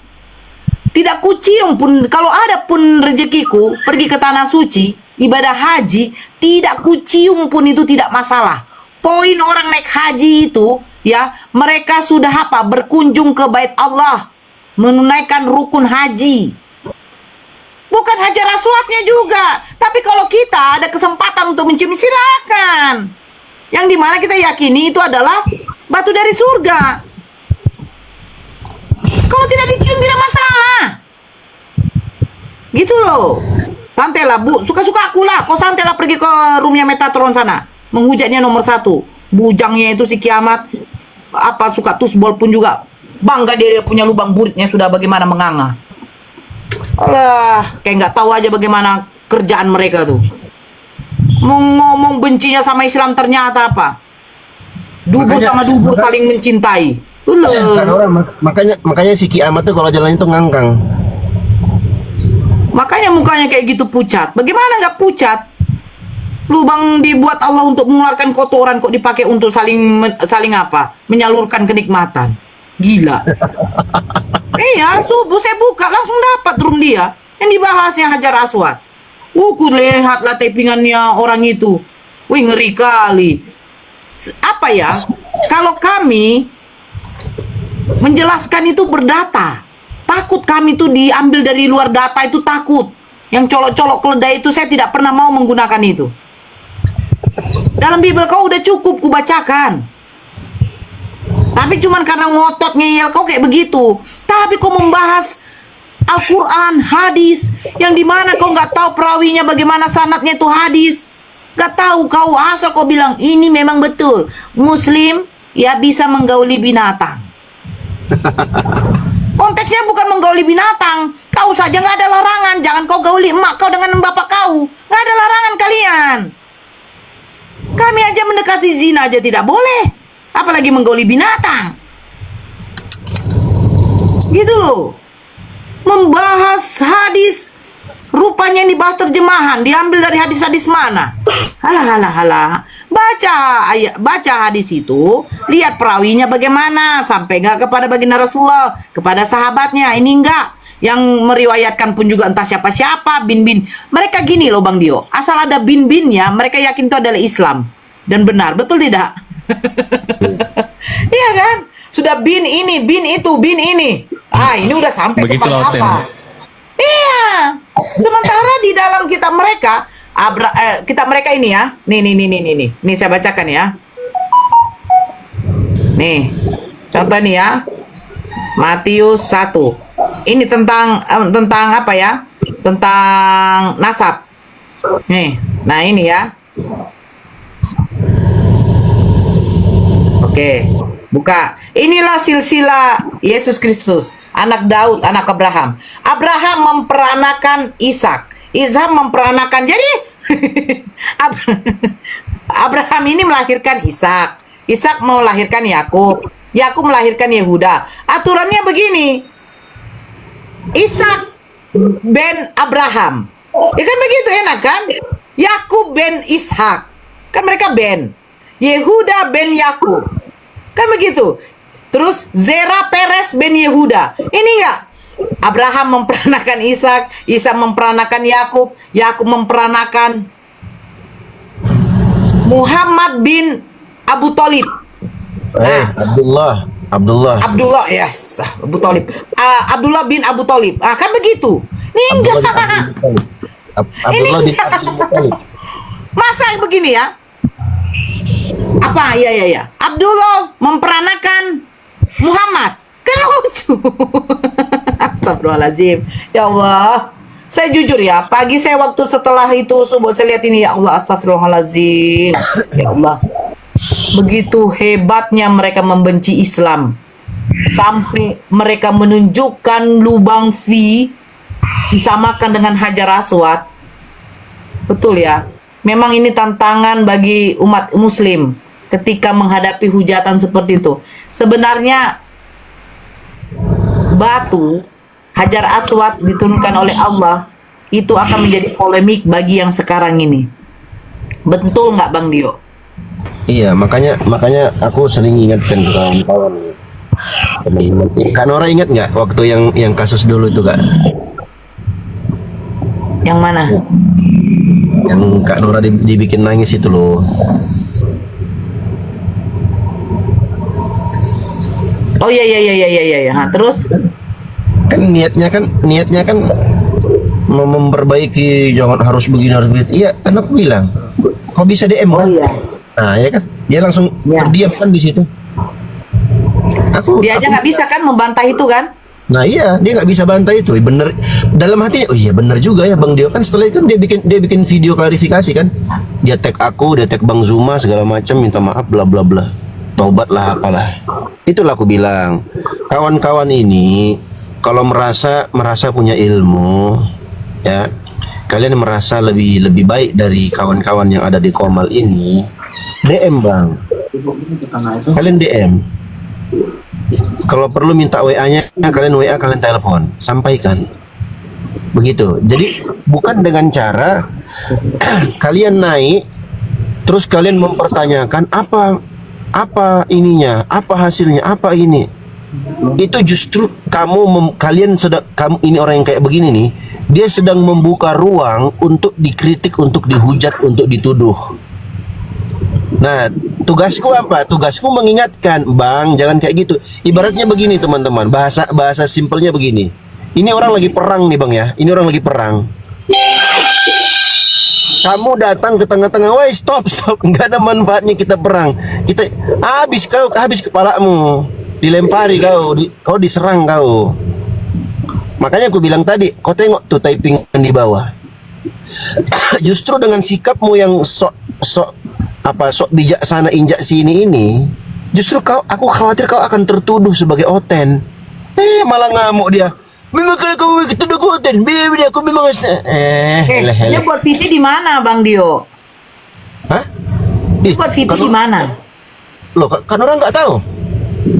Tidak ku cium pun, kalau ada pun rezekiku pergi ke tanah suci, ibadah haji, tidak ku cium pun itu tidak masalah. Poin orang naik haji itu ya, mereka sudah apa? Berkunjung ke bait Allah, menunaikan rukun haji. Bukan Hajar Aswadnya juga. Tapi kalau kita ada kesempatan untuk mencium, silakan. Yang dimana kita yakini itu adalah batu dari surga. Kalau tidak dicium tidak masalah. Gitu loh. Santailah Bu, suka-suka aku lah. Kau santailah pergi ke roomnya Metatron sana. Menghujatnya nomor 1. Bujangnya itu si Kiamat. Apa suka tusbol pun juga. Bangga dia punya lubang buritnya sudah bagaimana menganga. Alah, kayak nggak tahu aja bagaimana kerjaan mereka tuh. Mau ngomong bencinya sama Islam ternyata apa? Dubu sama dubu saling mencintai. Makanya si Kiamat tuh kalau jalan itu ngangkang. Makanya mukanya kayak gitu pucat. Bagaimana nggak pucat? Lubang dibuat Allah untuk mengeluarkan kotoran, kok dipakai untuk saling apa? Menyalurkan kenikmatan. Gila. Iya, subuh saya buka langsung dapat room dia yang dibahasnya Hajar Aswad. Ku lihatlah typingannya orang itu. Wih, ngeri kali. Apa ya? Kalau kami menjelaskan itu berdata. Takut kami itu diambil dari luar data itu takut. Yang colok-colok keledai itu saya tidak pernah mau menggunakan itu. Dalam Bible kau udah cukup kubacakan. Tapi cuman karena ngotot ngeyel kau kayak begitu. Tapi kau membahas Al-Quran, hadis, yang dimana kau nggak tahu perawinya bagaimana sanadnya itu hadis. Nggak tahu kau, asal kau bilang ini memang betul. Muslim ya bisa menggauli binatang. Konteksnya bukan menggauli binatang. Kau saja nggak ada larangan. Jangan kau gauli emak kau dengan bapak kau. Nggak ada larangan kalian. Kami aja mendekati zina aja tidak boleh. Apalagi menggauli binatang. Gitu loh. Membahas hadis. Rupanya yang dibahas terjemahan. Diambil dari hadis-hadis mana? Halah. Baca hadis itu. Lihat perawinya bagaimana. Sampai nggak kepada baginda Rasulullah. Kepada sahabatnya. Ini enggak. Yang meriwayatkan pun juga entah siapa-siapa. Bin-bin. Mereka gini loh Bang Dio. Asal ada bin-binnya. Mereka yakin itu adalah Islam. Dan benar. Betul tidak? Iya kan? Sudah bin ini, bin itu, bin ini. Ini udah sampai Begitulah kepada apa? Iya. Sementara di dalam kita mereka ini ya. Nih saya bacakan ya. Nih. Contoh nih ya. Matius 1. Ini tentang apa ya? Tentang nasab. Nih. Nah, ini ya. Oke. Buka. Inilah silsilah Yesus Kristus, anak Daud, anak Abraham. Abraham memperanakan Ishak. Ishak memperanakan. Jadi Abraham ini melahirkan Ishak. Ishak melahirkan Yakub. Yakub melahirkan Yehuda. Aturannya begini. Ishak ben Abraham. Ya kan begitu, enak kan? Yakub ben Ishak. Kan mereka ben. Yehuda ben Yakub. Kan begitu. Terus Zera Peres ben Yehuda. Ini enggak? Abraham memperanakan Ishak, Ishak memperanakan Yakub, Yakub memperanakan Muhammad bin Abu Thalib. Abdullah, yes, Abu Thalib. Abdullah bin Abu Thalib. Kan begitu. Ini enggak. Abdullah bin Abdul Muttalib. Masa begini ya? Apa? Iya. Abdullah memperanakan Muhammad. Kan lucu. Astagfirullahaladzim. Ya Allah. Saya jujur ya, pagi saya waktu setelah itu subuh saya lihat ini, ya Allah, astagfirullahaladzim. Ya Allah. Begitu hebatnya mereka membenci Islam. Sampai mereka menunjukkan lubang V disamakan dengan Hajar Aswad. Betul ya. Memang ini tantangan bagi umat muslim ketika menghadapi hujatan seperti itu. Sebenarnya batu Hajar Aswad diturunkan oleh Allah itu akan menjadi polemik bagi yang sekarang ini. Betul nggak Bang Dio? Iya, makanya aku sering ingatkan ke kawan-kawan, teman-teman. Kak Nora ingat nggak waktu yang kasus dulu itu, Kak? Yang mana? Yang Kak Nora dibikin nangis itu loh. Oh iya. Terus kan niatnya kan mau memperbaiki, jangan harus begini harus begitu. Iya, kan aku bilang, kok bisa DM kan? Iya. Nah, ya kan, dia langsung terdiam kan di situ. Dia aja nggak bisa kan membantah itu kan? Nah iya, dia nggak bisa bantah itu. Bener dalam hatinya. Oh iya bener juga ya Bang Dio, kan setelah itu kan dia bikin video klarifikasi kan. Dia tag aku, dia tag Bang Zuma segala macam, minta maaf bla bla bla. Taubatlah apalah. Itulah aku bilang, kawan-kawan ini kalau merasa punya ilmu, ya, kalian merasa lebih baik dari kawan-kawan yang ada di Komal ini, DM Bang. Kalian DM. Kalau perlu minta WA-nya, kalian WA, kalian telepon, sampaikan. Begitu. Jadi bukan dengan cara kalian naik terus kalian mempertanyakan apa ininya, apa hasilnya, apa ini. Itu justru kalian ini orang yang kayak begini nih, dia sedang membuka ruang untuk dikritik, untuk dihujat, untuk dituduh. Nah, tugasku apa? Tugasku mengingatkan, Bang, jangan kayak gitu. Ibaratnya begini, teman-teman. Bahasa simpelnya begini. Ini orang lagi perang nih, Bang ya. Ini orang lagi perang. Kamu datang ke tengah-tengah, woi stop, nggak ada manfaatnya kita perang. Kita habis kepalamu, dilempari kau diserang kau. Makanya aku bilang tadi, kau tengok tuh typing di bawah. Justru dengan sikapmu yang sok bijaksana injak sini ini, justru aku khawatir kau akan tertuduh sebagai oten. Malah ngamuk dia. Memang kalau kamu tertuduh oten, biar aku memang Dia buat VT di mana, Bang Dio? Hah? Dia buat VT di mana? Loh, kan orang nggak tahu.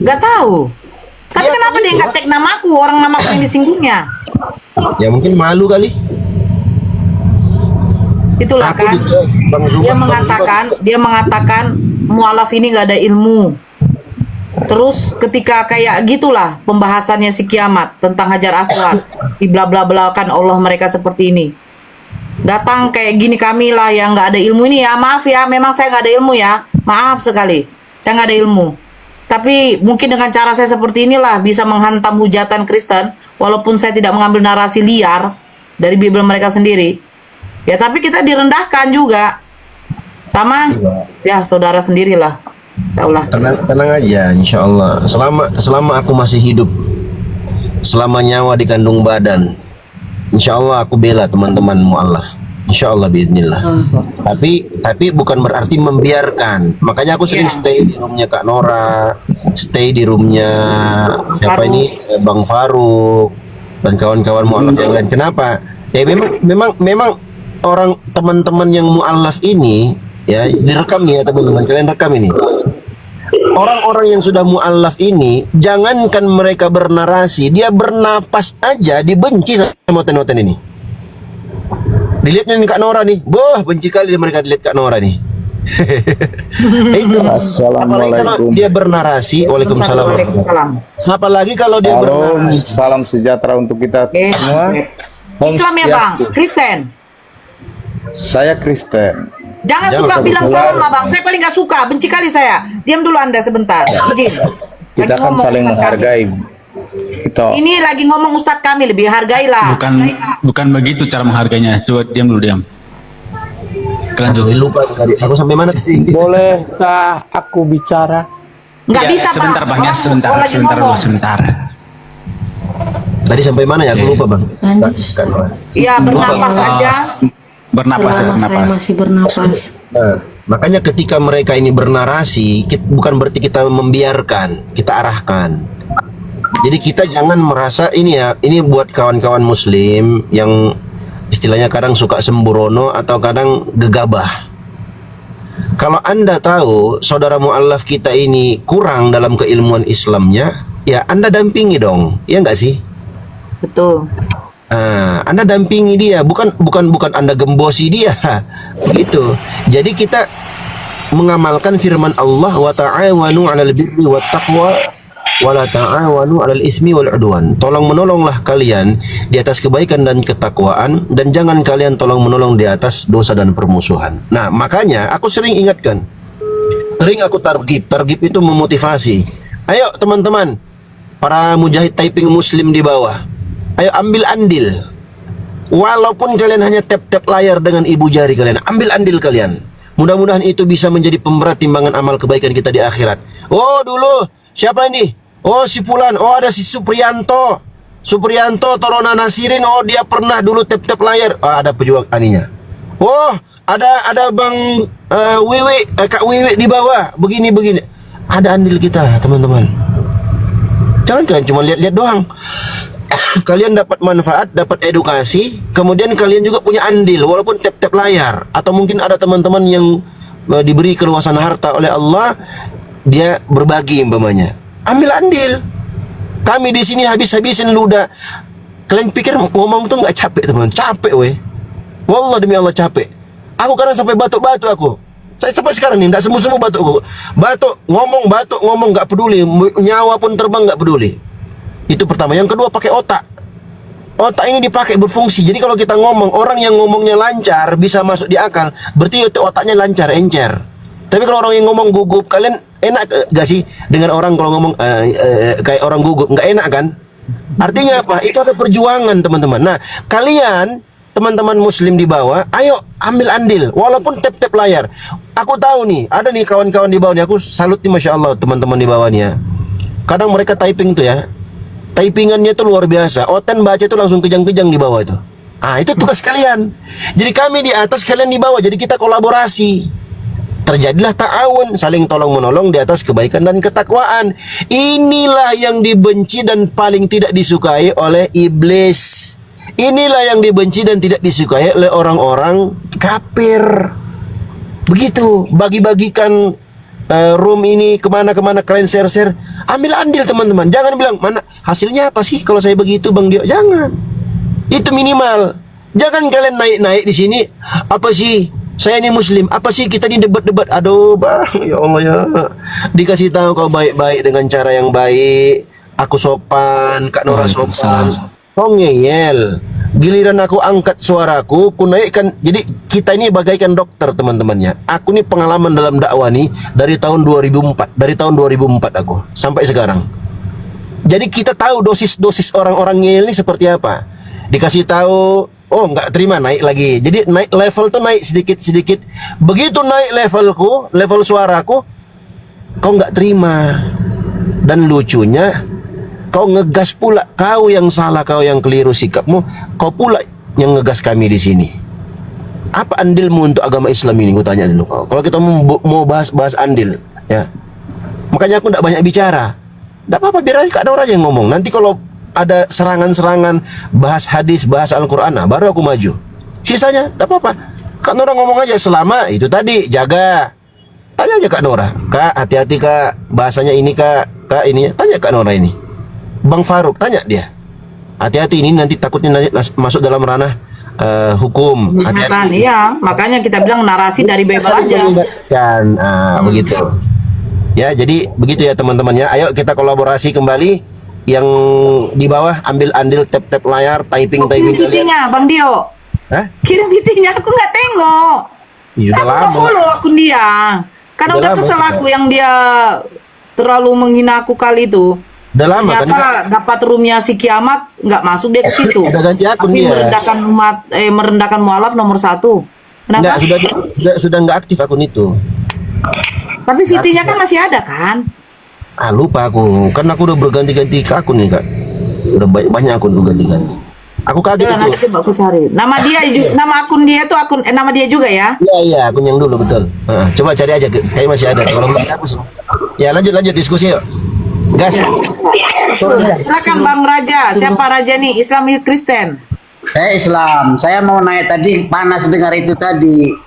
Nggak tahu. Tapi kenapa dia nggak tag namaku, orang namaku yang disinggungnya? Ya mungkin malu kali. Itulah Aku kan. juga, Bang Zubair, Dia mengatakan mualaf ini nggak ada ilmu. Terus ketika kayak gitulah pembahasannya si kiamat tentang Hajar Aswad, di bla bla bla kan Allah mereka seperti ini. Datang kayak gini kami lah yang nggak ada ilmu ini ya, maaf ya, memang saya nggak ada ilmu ya, maaf sekali, saya nggak ada ilmu. Tapi mungkin dengan cara saya seperti inilah bisa menghantam hujatan Kristen, walaupun saya tidak mengambil narasi liar dari Bible mereka sendiri. Ya tapi kita direndahkan juga, sama ya saudara sendirilah. Taulah. Tenang aja, insya Allah. Selama aku masih hidup, selama nyawa di kandung badan, insya Allah aku bela teman-teman mu'alaf. Insya Allah biiznillah. Tapi bukan berarti membiarkan. Makanya aku sering stay di roomnya Kak Nora, stay di roomnya siapa ini Bang Faruk dan kawan-kawan mu'alaf yang lain. Kenapa? Ya memang orang teman-teman yang mu'alaf ini ya direkam nih ya teman-teman, kalian rekam ini. Orang-orang yang sudah mu'alaf ini, jangankan mereka bernarasi, dia bernapas aja dibenci sama oten-oten ini. Dilihatnya nih Kak Nora nih, boh benci kali mereka dilihat Kak Nora nih. Itu. Assalamualaikum. Dia bernarasi, waalaikumsalam. Apalagi kalau dia bernarasi. Salam sejahtera untuk kita semua. Islam ya Bang, Kristen. Saya Kristen. Jangan suka bilang salam lah Bang, saya paling gak suka, benci kali saya. Diam dulu Anda sebentar, izin. Kita kan saling menghargai. Ini lagi ngomong Ustadz kami, lebih hargailah. Bukan begitu cara menghargainya. Coba diam dulu, diam. Lanjut. Lupa tadi. Aku sampai mana tadi? Bolehkah aku bicara? Nggak Ya, bisa sebentar Bang. Bang ya, sebentar. Tadi sampai mana ya? Aku lupa Bang. Iya, bernapas aja. Bernapas. Saya masih bernapas. Nah, makanya ketika mereka ini bernarasi, bukan berarti kita membiarkan, kita arahkan. Jadi kita jangan merasa ini buat kawan-kawan muslim yang istilahnya kadang suka sembrono atau kadang gegabah. Kalau Anda tahu saudara mu'alaf kita ini kurang dalam keilmuan Islamnya, ya Anda dampingi dong, ya enggak sih? Betul. Anda dampingi dia, bukan Anda gembosi dia. Gitu. Jadi kita mengamalkan firman Allah, wa ta'awanu 'alal birri wat taqwa wa la ta'awanu 'alal ismi wal 'udwan. Tolong menolonglah kalian di atas kebaikan dan ketakwaan, dan jangan kalian tolong menolong di atas dosa dan permusuhan. Nah, makanya aku sering ingatkan. Sering aku targib itu memotivasi. Ayo teman-teman, para mujahid typing muslim di bawah. Ayo ambil andil. Walaupun kalian hanya tap-tap layar dengan ibu jari kalian, ambil andil kalian. Mudah-mudahan itu bisa menjadi pemberat timbangan amal kebaikan kita di akhirat. Oh dulu, siapa ini? Oh si Fulan, oh ada si Supriyanto Torona Nasirin, oh dia pernah dulu tap-tap layar. Oh, ada pejuang aninya. Oh ada Bang Kak Wiwi di bawah, begini. Ada andil kita teman-teman. Jangan kalian cuma lihat-lihat doang. Kalian dapat manfaat, dapat edukasi, kemudian kalian juga punya andil walaupun tap-tap layar. Atau mungkin ada teman-teman yang diberi keluasan harta oleh Allah, dia berbagi umpamanya. Ambil andil. Kami di sini habis-habisin ludah. Kalian pikir ngomong tuh nggak capek teman? Capek weh. Wallah demi Allah capek. Aku kadang sampai batuk-batuk aku. Saya sampai sekarang nih, nggak sembuh-sembuh batukku. Batuk ngomong nggak peduli. Nyawa pun terbang nggak peduli. Itu pertama. Yang kedua pakai otak. Otak ini dipakai berfungsi. Jadi kalau kita ngomong, orang yang ngomongnya lancar bisa masuk di akal, berarti otaknya lancar, encer. Tapi kalau orang yang ngomong gugup, kalian enak gak sih dengan orang kalau ngomong kayak orang gugup? Nggak enak kan? Artinya apa? Itu ada perjuangan teman-teman. Nah, kalian teman-teman muslim di bawah, ayo ambil andil walaupun tap-tap layar. Aku tahu nih, ada nih kawan-kawan di bawah nih, aku salut nih, Masya Allah teman-teman di bawah nih ya. Kadang mereka typing tuh ya, typingannya tuh luar biasa. Oten baca tuh langsung kejang-kejang di bawah itu. Ah, itu tugas kalian. Jadi kami di atas, kalian di bawah. Jadi kita kolaborasi. Terjadilah ta'awun, saling tolong-menolong di atas kebaikan dan ketakwaan. Inilah yang dibenci dan paling tidak disukai oleh iblis. Inilah yang dibenci dan tidak disukai oleh orang-orang kafir. Begitu, bagi-bagikan room ini kemana-kemana, kalian share-share. Ambil andil teman-teman. Jangan bilang, mana hasilnya apa sih kalau saya begitu Bang Dio. Jangan. Itu minimal. Jangan kalian naik-naik di sini. Apa sih? Saya ini muslim. Apa sih kita ini debat-debat? Aduh Bang, ya Allah ya. Dikasih tahu kau baik-baik dengan cara yang baik. Aku sopan, Kak Nora sopan. Kau ngeyel. Giliran aku angkat suaraku, ku naikkan. Jadi kita ini bagaikan dokter teman-temannya. Aku nih pengalaman dalam dakwah nih dari tahun 2004. Dari tahun 2004 aku sampai sekarang. Jadi kita tahu dosis-dosis orang-orang ngeyel ini seperti apa. Dikasih tahu, oh nggak terima, naik lagi. Jadi naik level tuh naik sedikit-sedikit. Begitu naik levelku, level suaraku, kau nggak terima. Dan lucunya, kau ngegas pula. Kau yang salah, kau yang keliru sikapmu. Kau pula yang ngegas kami di sini. Apa andilmu untuk agama Islam ini? Gue tanya dulu. Kalau kita mau bahas andil, ya. Makanya aku nggak banyak bicara. Nggak apa-apa, biar aja Kak Nora aja yang ngomong. Nanti kalau ada serangan-serangan bahas hadis, bahas Al-Quran, nah baru aku maju. Sisanya nggak apa-apa. Kak Nora ngomong aja selama itu tadi, jaga. Tanya aja Kak Nora. Kak, hati-hati Kak. Bahasanya ini Kak ini. Tanya Kak Nora ini. Bang Faruk, tanya dia. Hati-hati ini nanti takutnya nanti masuk dalam ranah hukum. Hati-hati. Iya, makanya kita bilang narasi dari Bible aja. Kan, begitu. Ya, jadi begitu ya teman-teman ya. Ayo kita kolaborasi kembali. Yang di bawah ambil andil, tap-tap layar, typing Kirim VT-nya, Bang Dio. Hah? Kirim VT-nya, aku nggak tengok. Ya, udah lama. Aku follow akun dia. Karena udah kesel aku yang dia terlalu menghina aku kali itu. Udah lama kan? Ternyata dapat roomnya si kiamat, nggak masuk dia ke situ. Udah ganti akun tapi dia. merendahkan umat, merendahkan mualaf nomor 1. Kenapa? Enggak, sudah nggak aktif akun itu. Tapi VT-nya kan masih ada kan? Lupa aku. Kan aku udah berganti-ganti ke akun nih Kak. Udah banyak akun gue ganti-ganti. Aku kaget itu. Nanti coba aku cari. Nama dia, nama akun dia tuh nama dia juga ya? Iya, akun yang dulu betul. Coba cari aja, kayak masih ada. Kalau belum hapus. Ya lanjut diskusi yuk. Gas. Silakan Bang Raja. Siapa Raja nih? Islam Kristen? Saya Islam. Saya mau naik tadi, panas dengar itu tadi.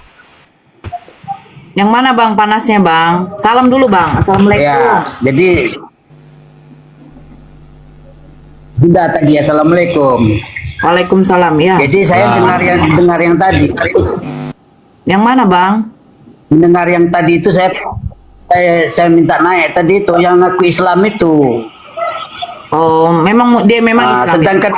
Yang mana Bang panasnya Bang? Salam dulu Bang. Assalamualaikum. Ya, jadi tidak tadi. Assalamualaikum. Waalaikumsalam ya. Jadi saya dengar yang tadi. Yang mana Bang? Mendengar yang tadi itu saya minta naik tadi itu yang ngaku Islam itu. Oh, memang dia memang Islam. Sedangkan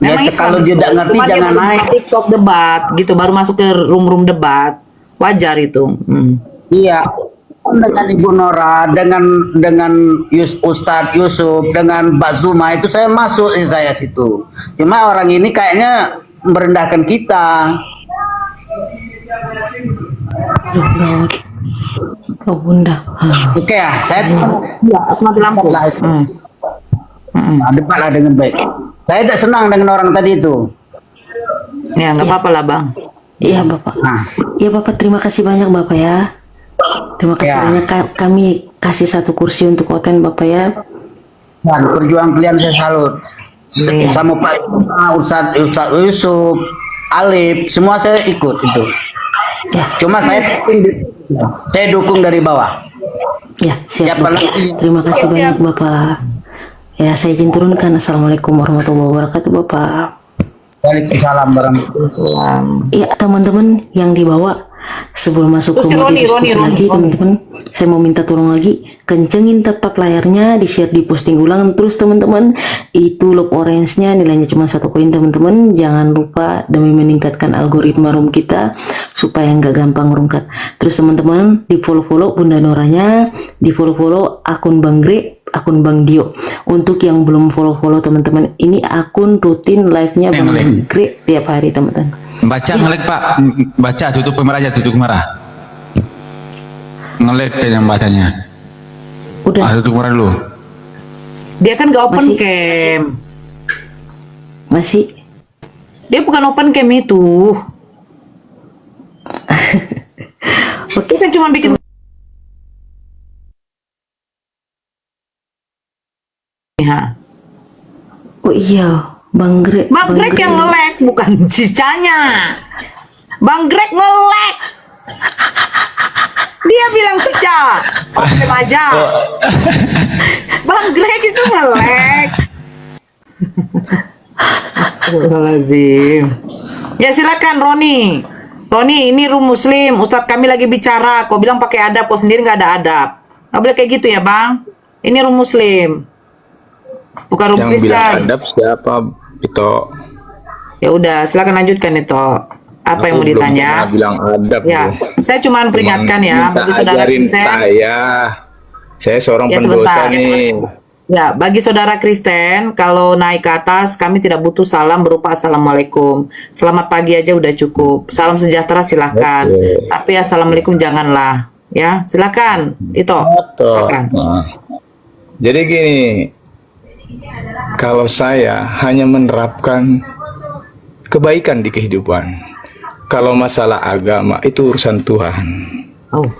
memang ya, kalau dia tidak ngerti cuma jangan dia naik. TikTok debat gitu, baru masuk ke room debat. Wajar itu. Iya. Dengan Ibu Nora, dengan Ustadz Yusuf, dengan Mbak Zuma itu saya masuk saya situ. Cuma orang ini kayaknya merendahkan kita. Oh bunda. Oke ya, saya aku mati lampu. Debatlah dengan baik. Saya tidak senang dengan orang tadi itu. Ya nggak apa-apa lah Bang. Iya Bapak. Iya Bapak, terima kasih banyak Bapak ya. Terima kasih banyak, kami kasih 1 kursi untuk Oten Bapak ya. Dan perjuangan kalian saya salut. Sama Pak Ustadz Yusuf, Alif, semua saya ikut itu. Ya. Cuma saya dukung dari bawah. Ya, siap Bapak. Terima kasih banyak Bapak. Ya, saya izin turunkan. Assalamualaikum warahmatullahi wabarakatuh Bapak. Waalaikumsalam warahmatullahi wabarakatuh. Iya teman-teman yang dibawa, sebelum masuk ke rumah diskusi lagi teman-teman, saya mau minta tolong lagi, kencengin tetap layarnya, di-share, di-posting ulang terus teman-teman. Itu loop orange-nya nilainya cuma 1 koin teman-teman. Jangan lupa demi meningkatkan algoritma room kita supaya nggak gampang ngerungkat. Terus teman-teman di follow Bunda Noranya, di follow akun Bang Gre, akun Bang Dio. Untuk yang belum follow teman-teman, ini akun rutin live-nya Bang Greg tiap hari teman-teman. Baca ngelek Pak, baca tutup kamera aja, tutup kamera. Ngelek yang bacanya. Udah. Tutup kamera dulu. Dia kan gak open cam. Masih. Dia bukan open cam itu. Oke, kan cuma bikin. Oh iya, Bang Greg. Bang Greg yang nge-lag, bukan sisanya. Bang Greg nge-lag. Dia bilang Cica. Oke aja. Bang Greg itu nge-lag. Astagfirullahaladzim. Ya silakan Roni. Roni, ini room Muslim. Ustadz kami lagi bicara. Kau bilang pakai adab, kau sendiri nggak ada adab. Nggak boleh kayak gitu ya Bang. Ini room Muslim. Bukan room Yang bilang Kristen. adab siapa itu? Ya udah, silakan lanjutkan itu. Apa yang mau ditanya? Bilang adab. Ya, saya cuma peringatkan ya bagi saudara Kristen. Saya seorang Ya, pendosa sebentar. nih. Ya, bagi saudara Kristen, kalau naik ke atas, kami tidak butuh salam berupa assalamualaikum. Selamat pagi aja udah cukup. Salam sejahtera silahkan. Oke. Tapi assalamualaikum janganlah. Ya, silakan. Itu. Silakan. Nah, jadi gini, kalau saya hanya menerapkan kebaikan di kehidupan, kalau masalah agama itu urusan Tuhan. Oh.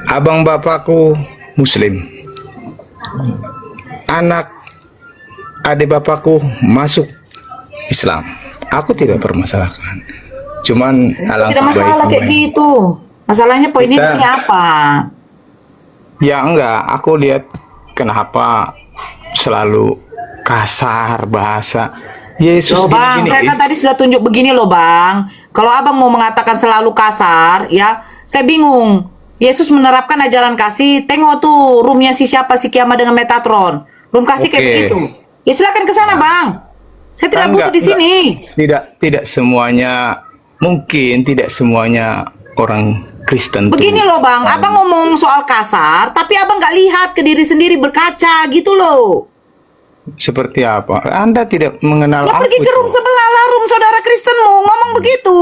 Abang bapakku Muslim, anak adik bapakku masuk Islam, aku tidak permasalahkan. Cuman Tidak masalah kayak gitu. Masalahnya poin ini apa? Ya enggak, aku lihat kenapa selalu kasar bahasa Yesus. Loh Bang, saya kan tadi sudah tunjuk begini loh Bang. Kalau Abang mau mengatakan selalu kasar, ya saya bingung. Yesus menerapkan ajaran kasih. Tengok tuh roomnya si siapa, si Kiamat dengan Metatron. Room kasih kayak begitu. Ya silakan ke sana Bang. Saya tidak butuh di sini. Tidak semuanya, mungkin tidak semuanya orang Kristen. Begini loh Bang, Abang ngomong soal kasar, tapi Abang nggak lihat ke diri sendiri, berkaca gitu loh. Seperti apa? Anda tidak mengenal Ya aku pergi ke room sebelah lah, room saudara Kristenmu, ngomong begitu.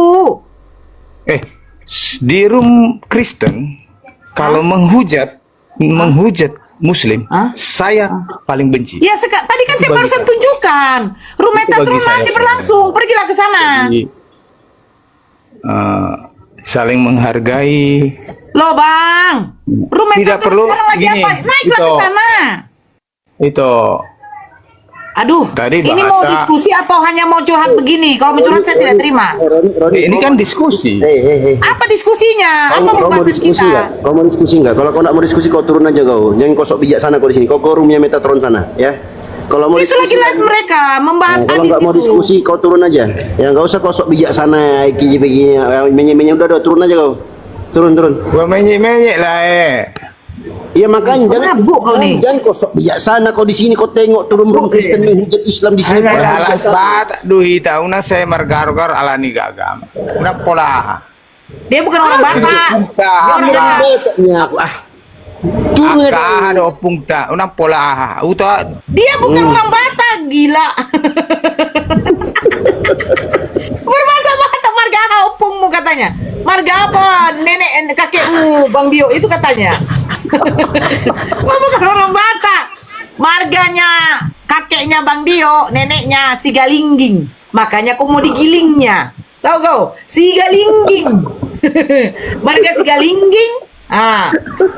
Di room Kristen, kalau menghujat Muslim, saya paling benci. Ya tadi kan saya barusan tunjukkan, room Metatron masih berlangsung, pergilah ke sana. Jadi, saling menghargai. Loh Bang, room Tidak Metatron perlu sekarang lagi gini, apa? Naiklah ke sana. Itu. Aduh, Tadi ini mau diskusi atau hanya mau curhat begini? Kalau mau curhat saya tidak terima. Ini kan diskusi. Apa diskusinya? Apa Kau mau pembahasan diskusi kita? nggak? Kau mau diskusi nggak? Kalau kau nggak mau diskusi, kau turun aja kau. Jangan kau sok bijak sana kau di sini. Kau ke roomnya Metatron sana, ya. Kalau mau Itu lagi live mereka membahas kalau hadis nggak mau itu. diskusi, kau turun aja. Ya nggak usah kau sok bijak sana, begini, menye udah turun aja kau. Turun. Gua menyek lah Iya makanya jangan kau nih. Jangan kau sok bijaksana kau di sini, kau tengok turun Kristen menghujat Islam di sini. Alas bat duhita una saya margar-gar alani gagam. Una pola. Dia bukan orang Batak. Dia orang Batak. Turun ada opung tak una pola. Uta Dia bukan orang Batak, gila. Berbahasa Batak marga apa opungmu katanya? Marga apa nenek kakekmu Bang Dio itu katanya. Gua bukan orang Batak. Marganya kakeknya Bang Dio, neneknya si Galingging. Makanya aku mau digilingnya. Tahu kau? Si Galingging. Marga si Galingging.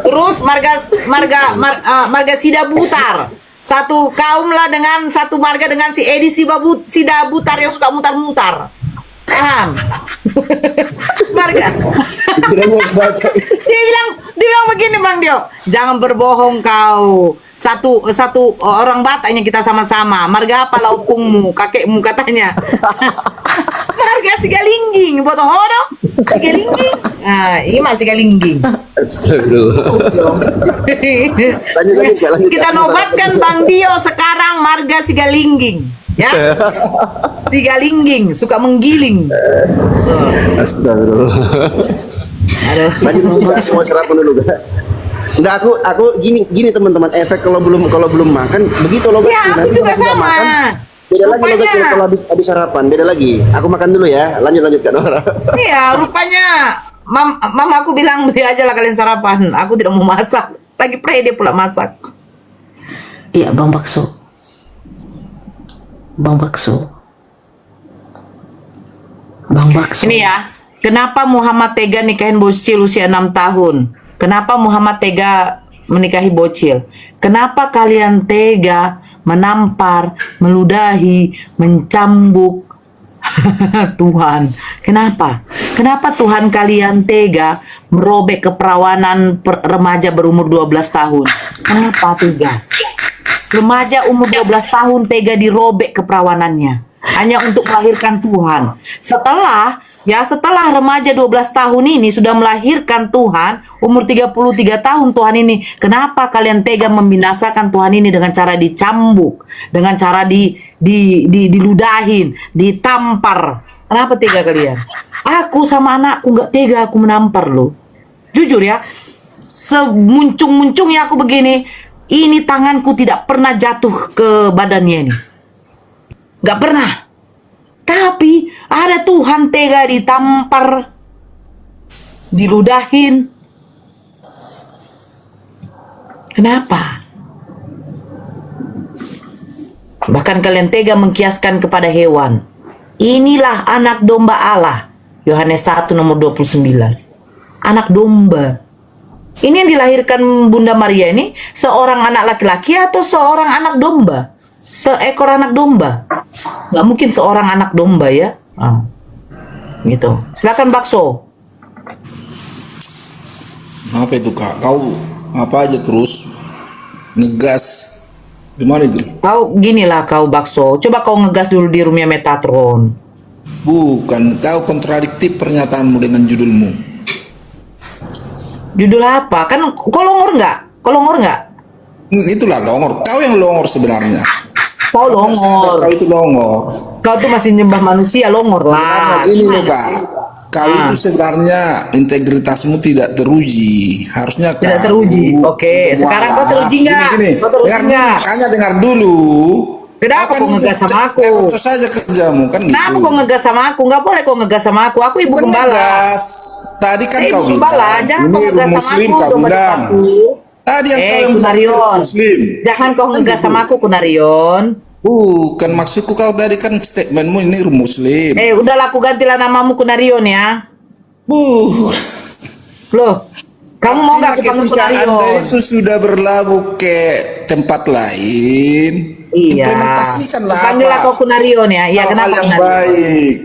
Terus marga Sida Butar. Satu kaum lah dengan satu marga dengan si Edi Sida Butar yang suka mutar-mutar. Paham? Marga. Dia bilang begini Bang Dio, jangan berbohong kau. Satu orang Bataknya kita sama-sama. Marga apa laupungmu, kakekmu katanya. Marga si Galingging, botoh hodo. Si Galingging. Ini masih Galingging. Lanjut. Kita nobatkan Bang Dio sekarang marga si Galingging. Ya, si Galingging suka menggiling. Astagfirullah. Lanjut semua serapan dulu. Enggak, aku gini teman-teman, efek kalau belum makan begitu loh. Ya, aku juga sama. Beda lagi Rupanya. logatnya kalau habis sarapan, beda lagi. Aku makan dulu ya, lanjut Kak Nora. Iya, rupanya mama aku bilang beli aja lah kalian sarapan. Aku tidak mau masak. Lagi pede pula masak. Iya, Bang Bakso. Bang Bakso. Ini ya, kenapa Muhammad tega nikahin bocil usia 6 tahun? Kenapa Muhammad tega menikahi bocil? Kenapa kalian tega menampar, meludahi, mencambuk Tuhan? Kenapa? Kenapa Tuhan kalian tega merobek keperawanan remaja berumur 12 tahun? Kenapa tega? Remaja umur 12 tahun tega dirobek keperawanannya hanya untuk melahirkan Tuhan. Setelah remaja 12 tahun ini sudah melahirkan Tuhan, umur 33 tahun Tuhan ini, kenapa kalian tega membinasakan Tuhan ini dengan cara dicambuk, dengan cara diludahin, ditampar? Kenapa tega kalian? Aku sama anakku nggak tega aku menampar lo. Jujur ya, semuncung-muncungnya aku begini, ini tanganku tidak pernah jatuh ke badannya ini. Gak pernah. Tapi ada Tuhan tega ditampar, diludahin. Kenapa? Bahkan kalian tega mengkiaskan kepada hewan. Inilah anak domba Allah. Yohanes 1 nomor 29. Anak domba. Ini yang dilahirkan Bunda Maria ini seorang anak laki-laki atau seorang anak domba? Seekor anak domba. Nggak mungkin seorang anak domba ya. Gitu. Silakan Bakso. Apa itu Kak? Kau apa aja terus ngegas? Gimana itu? Kau ginilah kau Bakso. Coba kau ngegas dulu di roomnya Metatron. Bukan, kau kontradiktif pernyataanmu dengan judulmu. Judul apa? Kan kau longor nggak? Kau longor nggak? Itulah longor. Kau yang longor sebenarnya. Kau longor. Kau itu longor. Kau tuh masih nyembah manusia, longor lah. Ini loh Kak. Kau itu sebenarnya integritasmu tidak teruji. Harusnya kau. Tidak teruji. Oke. Sekarang kau teruji nggak? Kau teruji nggak? Makanya dengar dulu. Kenapa kau ngegas sama aku? Itu saja kerjamu kan gitu. Kenapa kau ngegas sama aku? Nggak boleh kau ngegas sama aku. Aku ibu gembala. Ngegas. Tadi kan kau ibu gembala. Jangan kau ngegas sama Muslim aku. kau bilang. Tadi yang kau yang Kunarion. Muslim. Jangan kau ngegas sama aku, Kunarion. Bukan maksudku, kau tadi kan statementmu ini Muslim. Udahlah aku gantilah namamu Kunarion ya. Loh, kamu mau nggak aku panggil Kunarion? Anda itu sudah berlabuh ke tempat lain. Iya. Implementasikanlah panggillah kau Kunarion ya. Iya, kenapa yang Kunarion? baik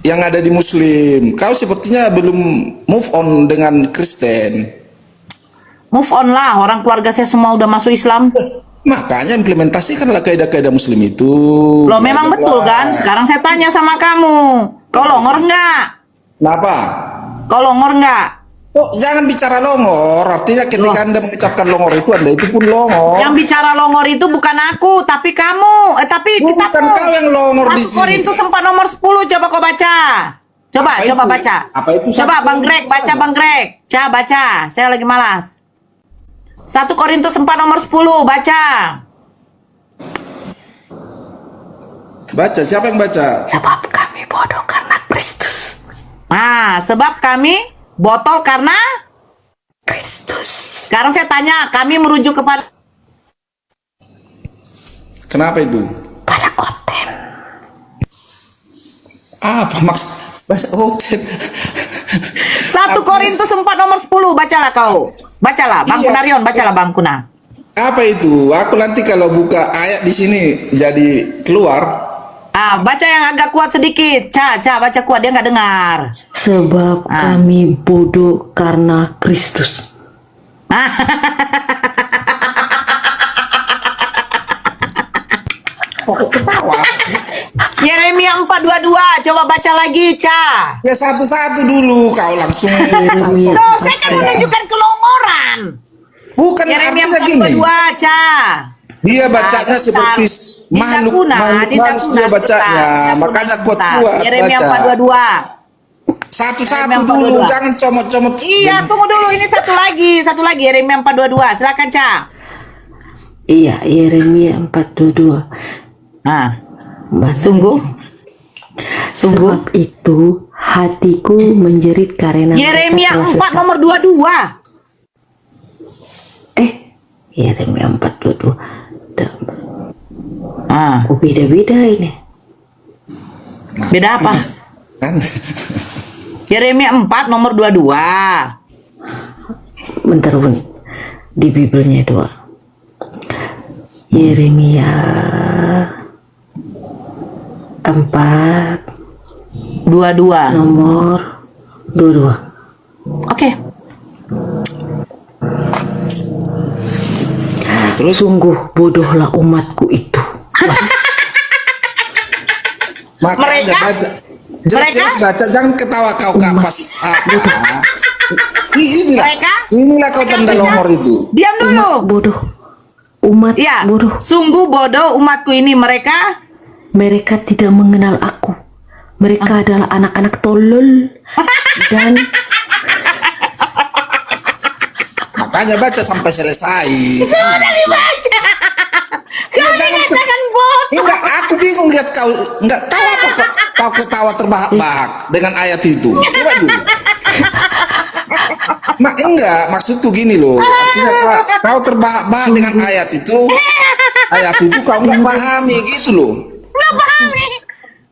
yang ada di Muslim. Kau sepertinya belum move on dengan Kristen. Move on lah, orang keluarga saya semua udah masuk Islam. Makanya implementasikanlah kaidah-kaidah Muslim itu. Loh, memang betul kan? Sekarang saya tanya sama kamu, kau longor nggak? Kenapa? Kau longor nggak? Oh, jangan bicara longor. Artinya ketika Anda mengucapkan longor itu, Anda itu pun longor. Yang bicara longor itu bukan aku, tapi kamu. Tapi bukan kitabmu. Kau yang longor di sini. Korintus 4 nomor 10, coba kau baca. Coba baca. Apa itu? Coba Bang Greg, baca Bang Greg. Baca. Saya lagi malas. 1 Korintus 4 nomor 10, baca. Baca, siapa yang baca? Sebab kami bodoh karena Kristus. Sebab kami botol karena Kristus. Sekarang saya tanya, kami merujuk kepada kenapa itu? Pada oten. Apa maksud bahasa oten? 1 Korintus 4 nomor 10, bacalah kau. Bacalah, Bang Kunarion, bacalah Bang Kuna. Apa itu? Aku nanti kalau buka ayat di sini jadi keluar. Baca yang agak kuat sedikit. Baca kuat, dia nggak dengar. Sebab kami bodoh karena Kristus. Yeremia 4:22, coba baca lagi, Ya satu-satu dulu, kau langsung. Loh, saya kan menunjukkan kelongoran. Bukan Yeremia artinya gini. 4:22, Dia bacanya seperti makhluk halus dia bacanya, makanya kuat-kuat Yeremia baca. 4:22. Satu-satu Yeremia dulu, 4:22. jangan comot-comot. Iya, tunggu dulu, ini satu lagi Yeremia 4:22. Silakan, Ca. Iya, Yeremia 4:22. Nah, Mana sungguh ini? Sebab itu hatiku menjerit karena Yeremia mereka 4 telah sesat. nomor 22. Yeremia 4:22. Ah, Beda-beda ini. beda apa? Kan? Yeremia 4 nomor 22. Bentar Bun, di Bibelnya doa. Yeremia 22 nomor 22. Oke. Terus sungguh bodohlah umatku itu. Makanya Mereka- baca. Jelas-jelas baca, jangan ketawa kau pas apa. Inilah kau tanda longor itu. Diam dulu. Bodoh. Umat Ya, bodoh. sungguh bodoh umatku ini. Mereka tidak mengenal aku. Mereka adalah anak-anak tolol dan Makanya baca sampai selesai. Sudah dibaca. Kau jangan bot. Enggak, aku bingung lihat kau. Enggak tahu apa kau ketawa terbahak-bahak dengan ayat itu. Coba dulu. Enggak, maksudku gini loh. Artinya kau terbahak-bahak dengan ayat itu. Ayat itu kau nggak pahami gitu loh. Nggak pahami.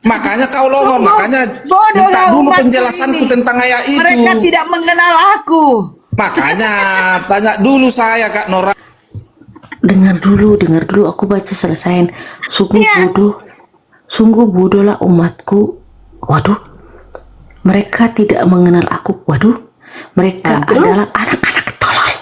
Makanya kau longor, makanya Bodoh minta lah dulu umatku penjelasanku ini. tentang ayat itu. Mereka tidak mengenal aku. Makanya tanya dulu saya Kak Nora. dengar dulu aku baca selesain. Sungguh bodohlah umatku. Waduh, mereka tidak mengenal aku. Waduh, mereka adalah anak-anak tolol.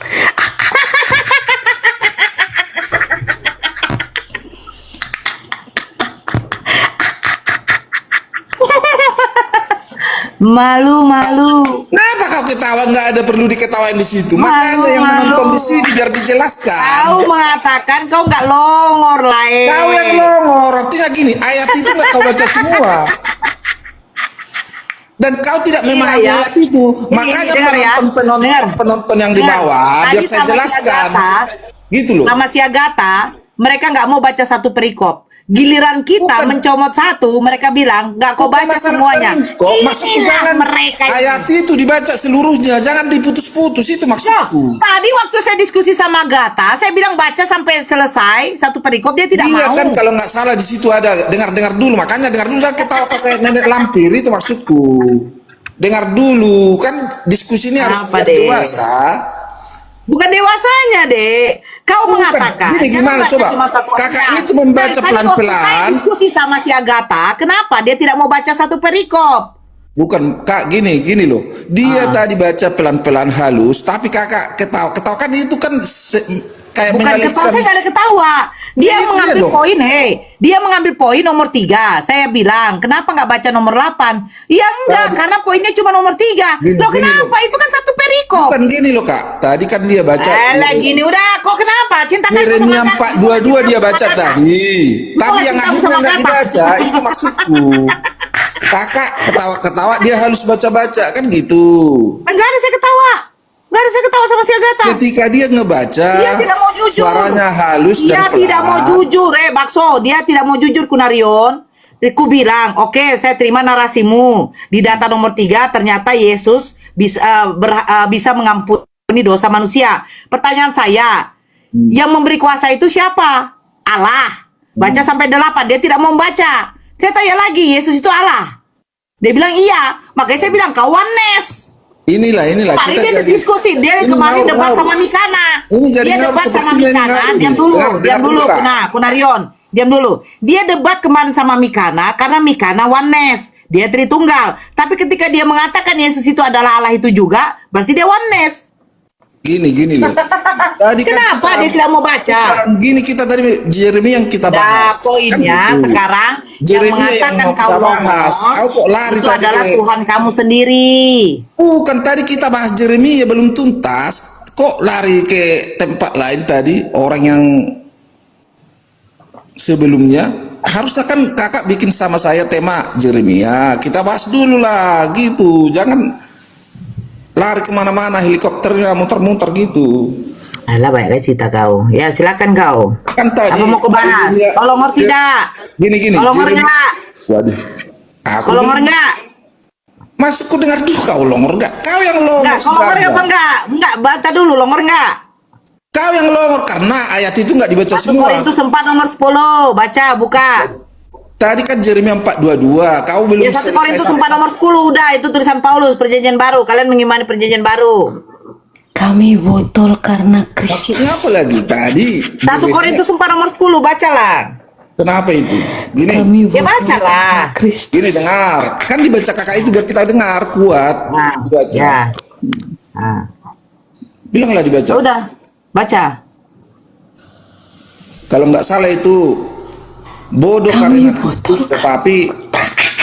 Malu-malu. Kenapa kau ketawa? Nggak ada perlu diketawain di situ. Makanya yang menonton di sini biar dijelaskan. Kau mengatakan kau nggak longor lah. Kau yang longor. Artinya gini, ayat itu nggak kau baca semua. Dan kau tidak memahami ya. ayat itu. Makanya dengar ya. penonton yang di Dengar. bawah biar Tadi saya sama si jelaskan. Agatha, Gitu loh. sama si Agatha, mereka nggak mau baca satu perikop. Giliran kita mencomot satu, mereka bilang nggak kau baca semuanya. Maksudku Inilah jangan mereka ini. ayat itu dibaca seluruhnya, jangan diputus-putus, itu maksudku. Tadi waktu saya diskusi sama Agatha, saya bilang baca sampai selesai satu perikop, dia tidak Iya mau. kan, kalau nggak salah di situ ada dengar dulu, makanya dengar dulu, jangan ketawa kayak nenek lampir, itu maksudku. Dengar dulu, kan diskusi ini harus Apa, biar Dek? dewasa. Bukan dewasanya, Dek. Kau mengatakan Gini, gimana jangan baca coba? cuma satu Kakak ayat. itu membaca Dari tadi waktu pelan-pelan. saya diskusi sama si Agatha, kenapa dia tidak mau baca satu perikop? Bukan, Kak, gini loh. Dia tadi baca pelan-pelan halus, tapi kakak ketawa kan itu kan kayak Bukan ketawa, mengalihkan. saya nggak ada ketawa. Dia Iya, mengambil iya dong. poin, dia mengambil poin nomor 3. Saya bilang, kenapa nggak baca nomor 8? Ya enggak, karena poinnya cuma nomor 3. Gini, Loh gini kenapa? loh. Itu kan satu perikop. Bukan gini loh, Kak. Tadi kan dia baca. Gini udah, kok kenapa? Cinta Yeremia 4:22 dia baca tadi. Tapi yang cinta akhirnya sama nggak kakak. dibaca, itu maksudku. Kakak ketawa-ketawa, dia halus baca-baca, kan gitu. Enggak ada saya ketawa. Enggak ada saya ketawa sama si Agatha. Ketika dia ngebaca, Dia tidak mau jujur. suaranya halus Dia dan pelan. tidak mau jujur, Bakso. Dia tidak mau jujur, Kunarion. Ku bilang, oke, saya terima narasimu. Di data nomor 3, ternyata Yesus bisa mengampuni dosa manusia. Pertanyaan saya, yang memberi kuasa itu siapa? Allah. Baca sampai 8, dia tidak mau membaca. Saya tanya lagi, Yesus itu Allah? Dia bilang iya. Makanya saya bilang, kau oneness. Inilah Kemarin kita dia jadi diskusi, dia ini kemarin ngawur, debat ngawur. sama Mikana. Ini jadi Dia ngawur debat sama sepertinya ini Mikana, ngawur diam ini. dulu, Dengar dulu, Kak. Kunarion, diam dulu. Dia debat kemarin sama Mikana karena Mikana oneness, dia Tritunggal. Tapi ketika dia mengatakan Yesus itu adalah Allah itu juga, berarti dia oneness. Gini loh. Tadi Kenapa dia tidak mau baca? Gini kita tadi Yeremia yang kita bahas. Poinnya Kan gitu. sekarang yang Jeremia mengatakan yang mau kau kita bahas. longor, Kau kok lari itu tadi adalah ke- Tuhan kamu sendiri. Bukan, tadi kita bahas Yeremia belum tuntas. Kok lari ke tempat lain tadi? Orang yang sebelumnya harusnya kan kakak bikin sama saya tema Jeremia, kita bahas dulu lah gitu, jangan lari kemana-mana helikopternya muter-muter gitu. Alah, baiklah cerita kau. Ya silakan kau. Kan tadi Apa mau kau bahas? Kau longor tidak? Gini Kau longor Jeremia. enggak? Waduh, aku Kau longor enggak? Masuk ku dengar dulu, kau longor enggak? Kau yang longor. Enggak, kau longor sebenarnya. apa enggak? Enggak, baca dulu longor enggak? Kau yang longor karena ayat itu enggak dibaca 1 semua. Korintus 4 nomor 10. Baca, buka. Tadi kan Jeremia 4:22. Kau belum Ya 1 Korintus 4 nomor 10 udah, itu tulisan Paulus perjanjian baru. Kalian mengimani perjanjian baru. Kami botol karena Kristus. Maksudnya apa lagi tadi? 1 Korintus 4 nomor 10, bacalah. Kenapa itu? Gini. Kami Ya botol bacalah. karena Kristus. Gini dengar. Kan dibaca kakak itu biar kita dengar kuat. Nah, Dibaca. ya. Nah, Bilanglah dibaca. ya udah, baca. Kalau nggak salah itu bodoh karena Kristus, tetapi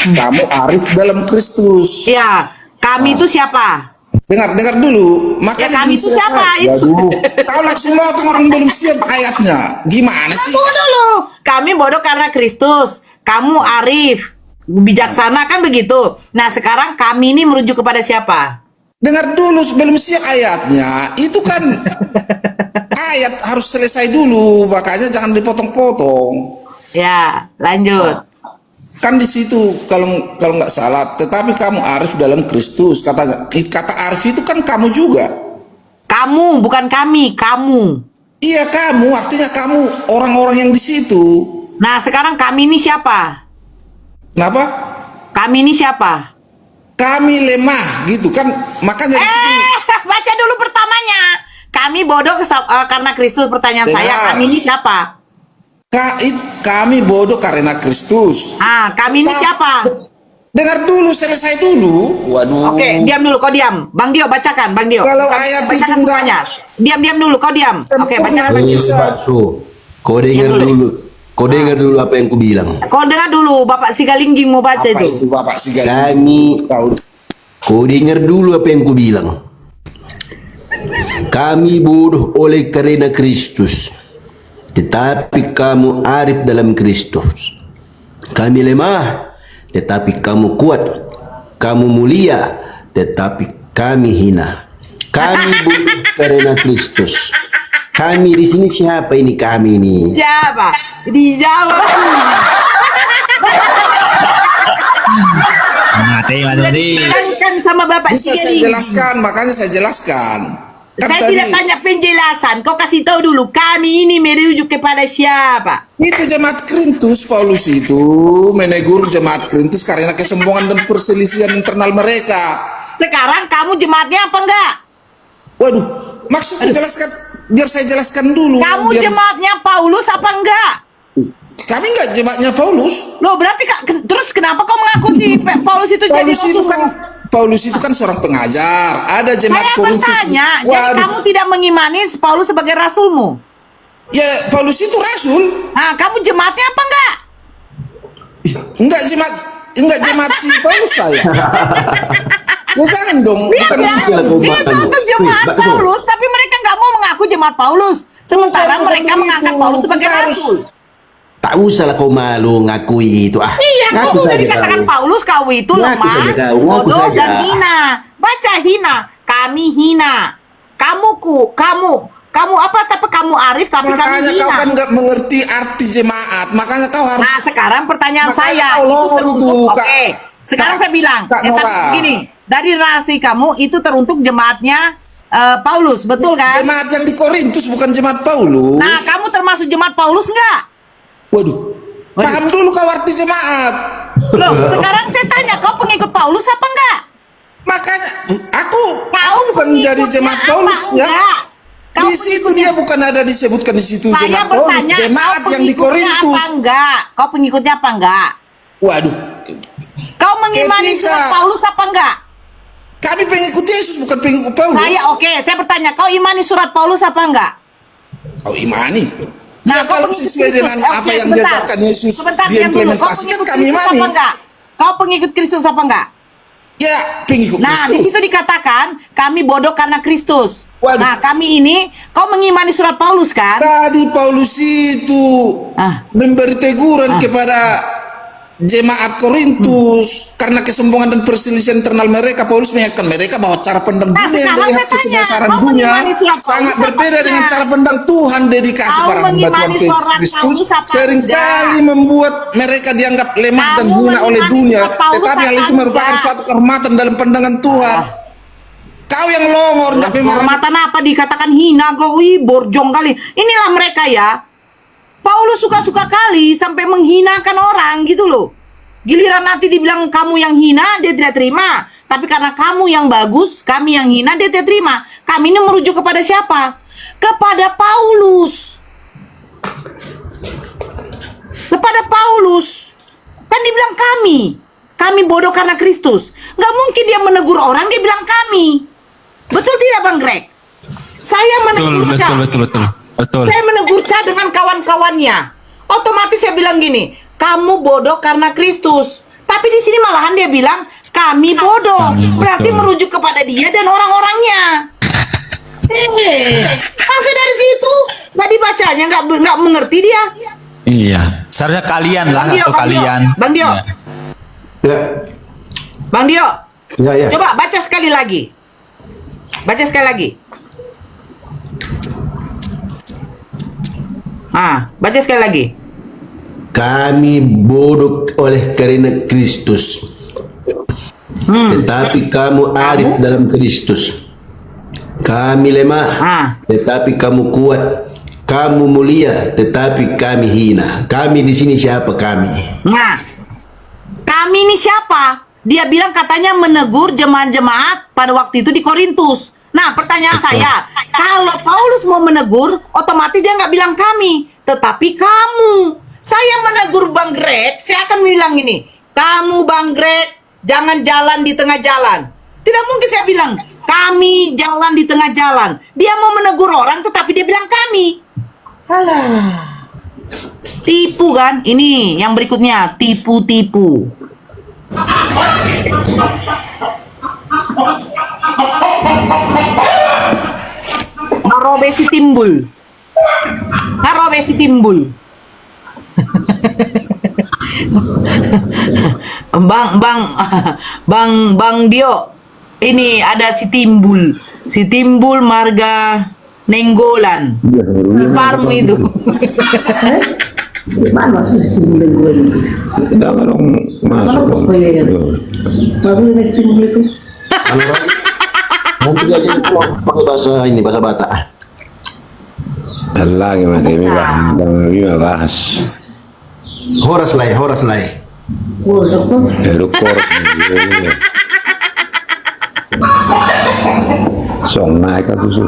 kamu arif dalam Kristus. Ya, kami itu siapa? Dengar dulu. Makanya Ya, kami belum itu selesai. siapa? Itu. Waduh, kau langsung motong, orang belum siap ayatnya. Gimana sih? Tunggu dulu. Kami bodoh karena Kristus. Kamu arif, bijaksana, kan begitu. Nah, sekarang kami ini merujuk kepada siapa? Dengar dulu, belum siap ayatnya. Itu kan ayat harus selesai dulu, makanya jangan dipotong-potong. Ya, lanjut. Kan di situ kalau nggak salah, tetapi kamu arif dalam Kristus. Kata arif itu kan kamu juga. Kamu, bukan kami, kamu. Iya, kamu, artinya kamu orang-orang yang di situ. Nah, sekarang kami ini siapa? Kenapa? Kami ini siapa? Kami lemah gitu kan, makanya di situ. Baca dulu pertamanya. Kami bodoh karena Kristus. Pertanyaan Dengar. saya, kami ini siapa? Kami bodoh karena Kristus. Ah, kami ini siapa? Dengar dulu, selesai dulu. Waduh. Oke, diam dulu, kau diam. Bang Dio, bacakan, Bang Dio. Kalau ayat itu Bacakan enggak semuanya. Diam dulu, kau diam. Oke, bacakan. Bang Dio. Kau dengar dulu. Kau dengar dulu apa yang ku bilang. Kau dengar dulu, Bapak Sigalingging mau baca Apa itu. itu Bapak Sigalingging? Kami, Tahu. kau dengar dulu apa yang ku bilang. Kami bodoh oleh karena Kristus, tetapi kamu arif dalam Kristus. Kami lemah, tetapi kamu kuat. Kamu mulia, tetapi kami hina. Kami bodoh karena Kristus. Kami di sini siapa ini kami ini? Siapa? Dijawab. Mati. Kan sama Bapak Bisa saya Sigalingging. jelaskan, makanya saya jelaskan. Kan Saya tadi tidak tanya penjelasan. Kau kasih tahu dulu. Kami ini merujuk kepada siapa? itu jemaat Korintus, Paulus itu menegur jemaat Korintus karena kesombongan dan perselisihan internal mereka. Sekarang kamu jemaatnya apa enggak? Waduh, maksudnya jelaskan, biar saya jelaskan dulu. Kamu biar- jemaatnya Paulus apa enggak? Kami enggak jemaatnya Paulus. Loh, berarti terus kenapa kau mengaku si Paulus itu jadi Paulus itu kan seorang pengajar. Ada jemaat Saya Korintus. bertanya, jadi Waduh. kamu tidak mengimani Paulus sebagai rasulmu? Ya, Paulus itu rasul. Nah, kamu jemaatnya apa enggak? Enggak jemaat si Paulus saya. Ya jangan dong. Biar itu untuk jemaat Paulus, tapi mereka nggak mau mengaku jemaat Paulus. Sementara Bukan mereka begitu. mengangkat Paulus sebagai Kita harus- rasul. Tak usahlah kau malu ngakui itu. Iya, kau Ngaku udah saja dikatakan kau. Paulus, kau itu Ngaku lemah, saja kau, ngaku bodoh, saja. dan hina. Baca hina, kami hina. Kamu apa? Tapi kamu arif, tapi kami Makanya hina. kau kan nggak mengerti arti jemaat. Makanya kau harus. Nah, sekarang pertanyaan Makanya saya. kau longor teruntuk- itu, Kak. Oke, sekarang Kak- saya bilang. Kak tapi Nora. Gini, dari narasi kamu itu teruntuk jemaatnya Paulus, betul kan? Jemaat yang di Korintus bukan jemaat Paulus. Nah, kamu termasuk jemaat Paulus enggak? Waduh. Paham dulu kau arti jemaat. Loh, sekarang saya tanya, kau pengikut Paulus apa enggak? Makanya aku Kau bukan menjadi pengikutnya jemaat apa Paulus ya. enggak? Kau Di situ dia bukan ada disebutkan di situ Saya jemaat Paulus, bertanya, jemaat kau yang di pengikutnya Korintus. apa enggak? Kau pengikutnya apa enggak? Waduh. Kau mengimani Ketika- surat Paulus apa enggak? Kami pengikut Yesus bukan pengikut Paulus. Saya bertanya, kau imani surat Paulus apa enggak? Kau imani. Nah, Ya, kalau pengikut sesuai Kristus. dengan apa Oke, yang sebentar. diajarkan Yesus Sebentar, diam dulu. Kau diimplementasikan pengikut kami Kristus imani. apa enggak? Kau pengikut Kristus apa enggak? Ya, pengikut Nah, di Kristus. situ dikatakan kami bodoh karena Kristus. Waduh. Nah, kami ini, kau mengimani surat Paulus kan? Tadi Paulus itu memberi teguran kepada jemaat Korintus karena kesombongan dan perselisihan internal mereka. Paulus mengingatkan mereka bahwa cara pandang dunia yang sekarang melihat saya tanya, kesengsaraan kau dunia mengimani surat Paulus sangat apa berbeda tidak? dengan cara pandang Tuhan. Dedikasi Kau para hamba Tuhan mengimani Yesus surat Kristus Paulus apa seringkali tidak? membuat mereka dianggap lemah dan Kamu hina oleh mengimani dunia, surat Paulus tetapi hal apa itu merupakan tidak? suatu kehormatan dalam pandangan Tuhan. Kau yang longor nggak memahami. Kehormatan apa dikatakan hina kau? Ih, borjong kali. Inilah mereka ya. Paulus suka-suka kali sampai menghinakan orang gitu loh. Giliran nanti dibilang kamu yang hina, dia tidak terima. Tapi karena kamu yang bagus, kami yang hina, dia tidak terima. Kami ini merujuk kepada siapa? Kepada Paulus. Kepada Paulus. Kan dibilang kami bodoh karena Kristus. Nggak mungkin dia menegur orang, dia bilang kami. Betul tidak Bang Greg? Saya menegur Ca. Betul. Saya menegur Ca dengan kawan-kawannya. Otomatis saya bilang gini, kamu bodoh karena Kristus. Tapi di sini malahan dia bilang kami bodoh. Berarti merujuk kepada dia dan orang-orangnya. Masa dari situ nggak dibacanya, nggak mengerti dia. Iya, seharusnya kalian lah atau kalian. Bang Dio. Ya. Bang Dio. Ya. Coba baca sekali lagi. Baca sekali lagi. Baca sekali lagi. Kami bodoh oleh karena Kristus. Tetapi kamu arif dalam Kristus. Kami lemah, tetapi kamu kuat. Kamu mulia, tetapi kami hina. Kami di sini siapa kami? Nah, kami ini siapa? Dia bilang katanya menegur jemaat-jemaat pada waktu itu di Korintus. Nah, pertanyaan saya, kalau Paulus mau menegur, otomatis dia nggak bilang kami, tetapi kamu. Saya menegur Bang Greg, saya akan bilang ini, kamu Bang Greg, jangan jalan di tengah jalan. Tidak mungkin saya bilang, kami jalan di tengah jalan. Dia mau menegur orang, tetapi dia bilang kami. Alah, tipu kan? Ini yang berikutnya, tipu-tipu. Marobesi timbul. Marobesi timbul. Bang Dio. Ini ada si timbul. Si timbul marga Nenggolan. Parmu itu. Mana masuk timbul itu? Jangan dong masuk dong. Baru ini timbul itu. Nanti aja pakai bahasa Batak. Allah gimana ini bahas. Horas lai. Oh, apa? Song naik aku sih.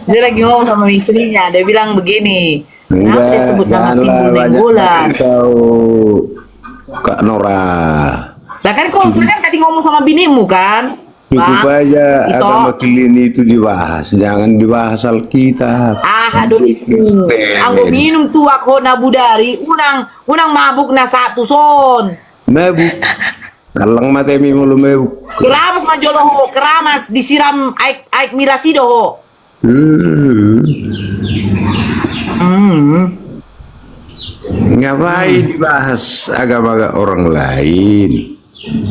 Dia lagi ngomong sama istrinya, dia bilang begini. Kenapa dia sebut nama timbul Nenggolan? Kak Nora. Lah kan kau kan tadi ngomong sama binimu kan? Cukup aja agama kalian itu dibahas, jangan dibahas Alkitab. Aduh itu. Aku minum tuh aku nabudari, unang mabuk na satu son. Mabuk. Kalang matemi mulu mabuk. Keramas majolo keramas disiram aik mirasido ho. Ngapain dibahas agama orang lain?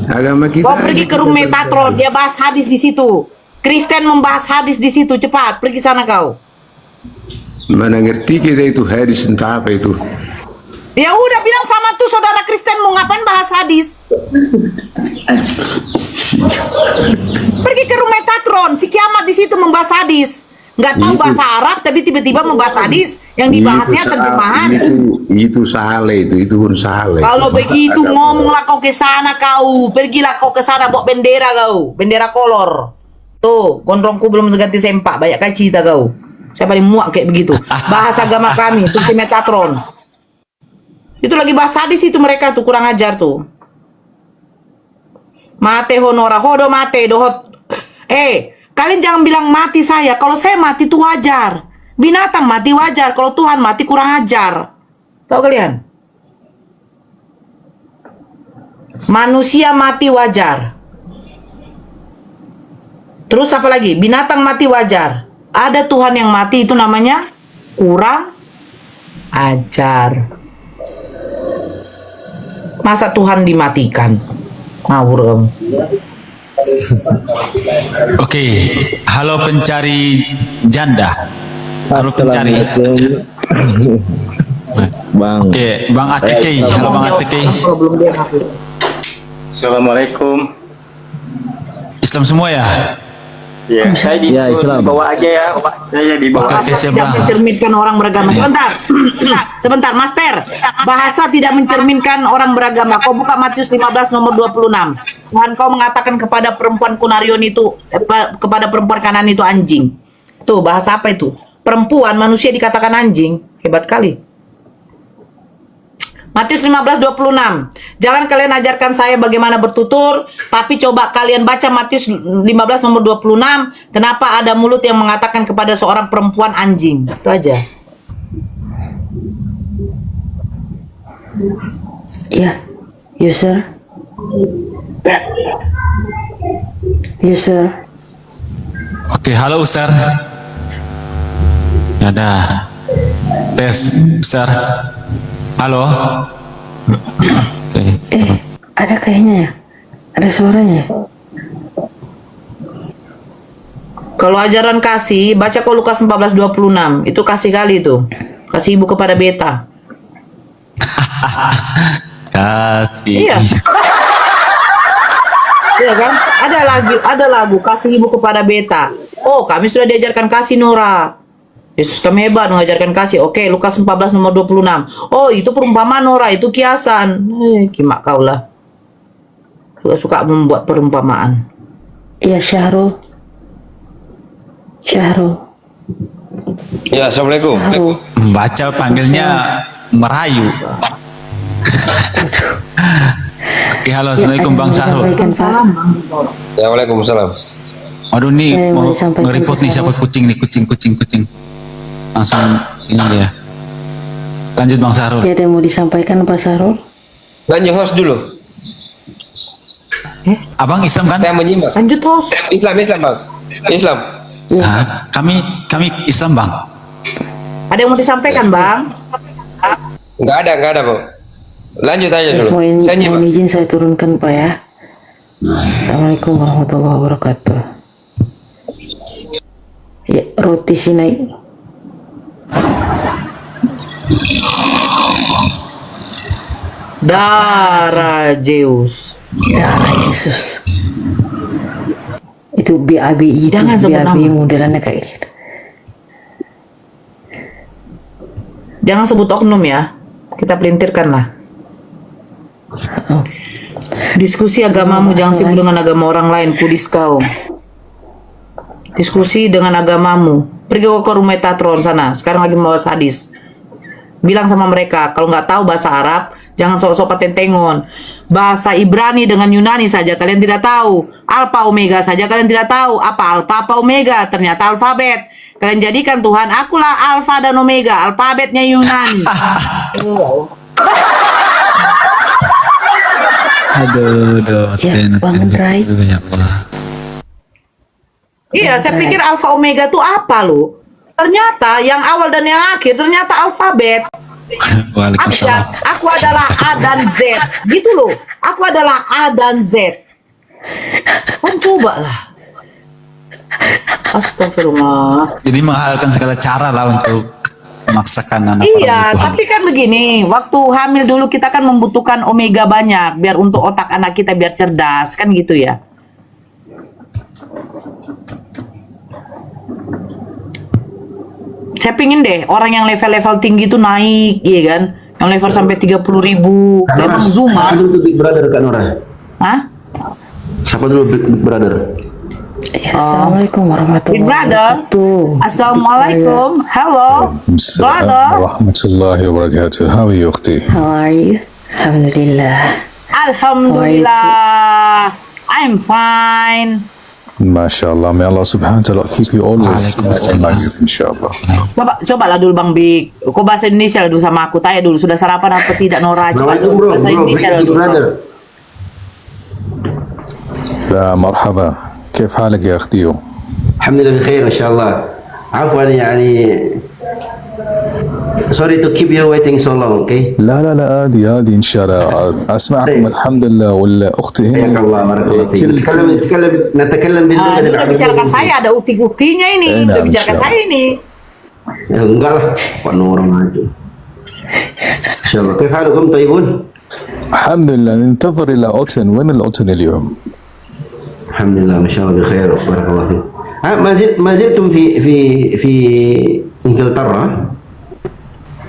Agama kita. Kau pergi ke rumah Metatron, dia bahas hadis di situ. Kristen membahas hadis di situ, cepat pergi sana kau. Mana ngerti kita itu hadis entah apa itu. Ya udah bilang sama tuh saudara Kristen mau ngapain bahas hadis? Pergi ke rumah Metatron, si kiamat di situ membahas hadis. Nggak tahu bahasa Arab tapi tiba-tiba membahas hadis yang dibahasnya terjemahan. Itu salah itu pun salah. Kalau begitu ngomonglah kau ke sana kau, pergilah kau ke sana bawa bendera kau, bendera kolor. Tuh, gondrongku belum ganti sempak, banyak cita kau. Saya paling muak kayak begitu. Bahasa agama kami, tuh si Metatron. Itu lagi bahas hadis itu mereka tuh kurang ajar tuh. Mate honora, hodo mate dohot. Kalian jangan bilang mati saya. Kalau saya mati itu wajar. Binatang mati wajar. Kalau Tuhan mati kurang ajar. Tahu kalian? Manusia mati wajar. Terus apa lagi? Binatang mati wajar. Ada Tuhan yang mati, itu namanya kurang ajar. Masa Tuhan dimatikan? Ngawur kamu. Oke, halo pencari janda. Halo pencari. Bang. Oke, Bang Atiki. Halo Bang Atiki. Assalamualaikum. Islam semua ya? Ya, saya di Islam. bawah aja ya. Saya di bawah. Oke, siap, Tidak Bang. mencerminkan orang beragama. Sebentar, Master. Bahasa tidak mencerminkan orang beragama. Kau buka Matius 15 nomor 26. Tuhan kau mengatakan kepada perempuan Kunarion itu, kepada perempuan Kanan itu anjing. Tuh, bahasa apa itu? Perempuan, manusia dikatakan anjing. Hebat kali. Matius 15:26. Jangan kalian ajarkan saya bagaimana bertutur, tapi coba kalian baca Matius 15 nomor 26. Kenapa ada mulut yang mengatakan kepada seorang perempuan anjing? Itu aja. Ya, user. User. Oke, halo Ustaz. Ada tes Ustaz. Halo. Oke. Ada kayaknya ya. Ada suaranya. Kalau ajaran kasih, baca kok Lukas 14:26. Itu kasih kali itu. Kasih ibu kepada beta. Kasih. Iya. Iya kan? Ada lagu kasih ibu kepada beta. Oh, kami sudah diajarkan kasih Nora. Yesus kami hebat mengajarkan kasih. Oke, Lukas 14 nomor 26. Oh, itu perumpamaan Nora, itu kiasan. Kimak kau lah. Suka membuat perumpamaan. Iya, Syahrul. Ya, assalamualaikum. Baca panggilnya merayu. Oke, halo, assalamualaikum Bang Syahrul. Ya, waalaikumsalam. Aduh nih mau nge-report nih siapa kucing nih, kucing. Langsung ini dia. Lanjut Bang Syahrul. Ya, ada yang mau disampaikan Pak Syahrul? Lanjut host dulu. Abang Islam kan? Saya menyimak. Lanjut host. Islam Bang. Islam. Hah? Kami Islam Bang. Ada yang mau disampaikan Bang? Enggak ada Bang. Lanjut aja dulu. Mohon izin saya turunkan Pak ya. Assalamualaikum warahmatullahi wabarakatuh. Ya, roti Sinai. Darah Zeus. Darah Yesus. Itu BAB itu. Jangan sebut BAB nama. modelannya kayak gitu. Jangan sebut oknum ya. Kita pelintirkan lah. Diskusi agamamu jangan sibuk dengan agama orang lain, kudis kau. Diskusi dengan agamamu. Pergi ke rumah Metatron sana. Sekarang lagi mau sadis. Bilang sama mereka, kalau nggak tahu bahasa Arab, jangan sok-sok patentengon. Bahasa Ibrani dengan Yunani saja kalian tidak tahu. Alfa Omega saja kalian tidak tahu. Apa alfa, apa omega? Ternyata alfabet. Kalian jadikan Tuhan, akulah alfa dan omega. Alfabetnya Yunani. Aduh, Ya, bangun Rai. Iya, saya pikir alfa omega itu apa lo? Ternyata yang awal dan yang akhir ternyata alfabet. Waalaikumsalam. Aku adalah A dan Z. Gitu loh. Aku adalah A dan Z. Kan coba lah. Astagfirullah. Jadi menghalalkan segala cara lah untuk memaksakan anak Iya, tapi kan begini, waktu hamil dulu kita kan membutuhkan omega banyak biar untuk otak anak kita biar cerdas, kan gitu ya. Saya pingin deh orang yang level-level tinggi itu naik, iya kan? Yang level sampai 30.000, kayak Bang Zuma. Siapa dulu Big Brother Kak Nora? Hah? Siapa dulu Big Brother? Ya, Assalamualaikum warahmatullahi Big Brother. Assalamualaikum. Hello. Brother. Warahmatullahi wabarakatuh. How are you, Ukhti? How are you? Alhamdulillah. Alhamdulillah. I'm fine. MashaAllah. May Allah subhanahu wa ta'ala keep you always like it, inshallah. Coba lah dulu Bang Big. Kok bahasa Indonesia lah dulu sama aku. Tanya dulu, sudah sarapan apa tidak Nora? Coba dulu bahasa Indonesia lah dulu. مرحبا، كيف حالك يا أختي؟ الحمد لله بخير ما شاء الله. عفوا يعني sorry to keep you waiting so long, okay? لا لا لا عادي عادي إن شاء الله. أسمعكم الحمد لله. والأخت هنا حياك الله بارك الله فيك. نتكلم باللغة Udah bicarakan saya, ada ukti-uktinya ini. Udah bicarakan saya ini. Ya, enggak lah, Pak Nurul aja. Insyaallah. كيف حالكم طيبون؟ الحمد لله. ننتظر إلى أوتن. وين الأوتن اليوم؟ الحمد لله ما شاء الله بخير بارك الله فيك. ما زلتم في انجلترا؟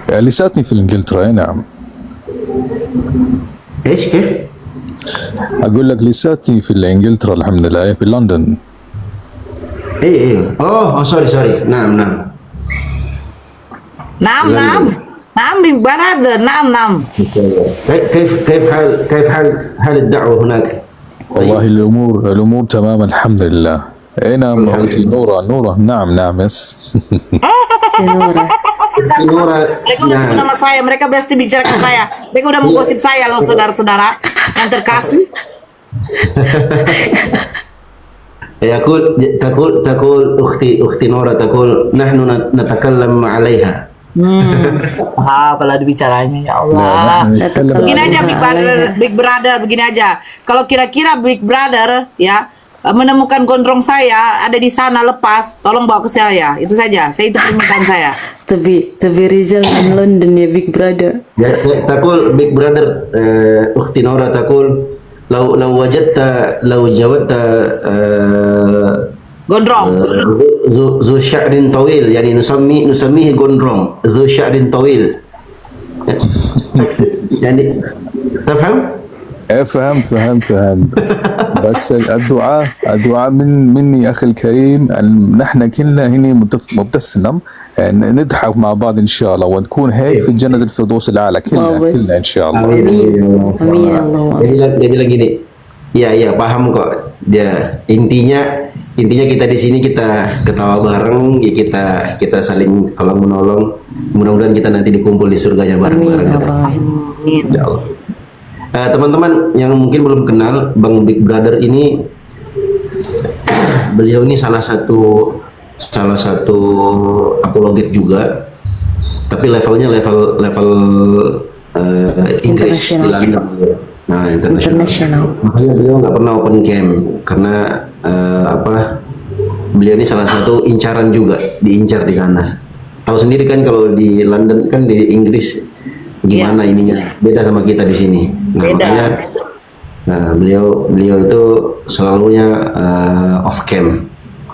لساتني في إنجلترا. نعم. ايش كيف؟ أقول لك لساتي في إنجلترا الحمد لله، في لندن. ايه سوري نعم Big Brother, نعم. كيف حال الدعوة هناك؟ والله الأمور تمام الحمد لله. أي نعم أختي نورة. نعم يس. Mereka udah sebut nama saya, mereka pasti bicarakan saya. Mereka udah menggosip saya loh, saudara-saudara yang terkasih. تقول أختي نورة تقول نحن نتكلم عليها. Apalah dibicaranya, ya Allah. Begini aja Big Brother, begini aja. Kalau kira-kira Big Brother ya menemukan gondrong saya ada di sana lepas, tolong bawa ke saya. Itu saja. Itu permintaan saya. Tapi Rizal di London ya Big Brother. Ya, تقول Big Brother أختي نورة تقول لو جودت gondrong ذو شعر طويل يعني نسميه gondrong ذو شعر طويل يعني تفهم؟ فهمت. بس الدعاء مني أخي الكريم، نحن كلنا هنا مبتسم نضحك مع بعض إن شاء الله ونكون هيك في جنة الفردوس الأعلى كلنا إن شاء الله. Amin ya Allah. Dia bilang gini, ya paham kok. Dia intinya kita di sini kita ketawa bareng, ya kita saling tolong menolong. Mudah-mudahan kita nanti dikumpul di surganya bareng-bareng. Amin. Ya Allah. Teman-teman yang mungkin belum kenal Bang Big Brother ini, beliau ini salah satu apologet juga, tapi levelnya level Inggris di London. Nah, internasional. Makanya beliau nggak pernah open cam karena beliau ini salah satu incaran juga, diincar di sana. Tahu sendiri kan kalau di London kan, di Inggris gimana ininya, beda sama kita di sini. Nah, makanya beliau itu selalunya off cam.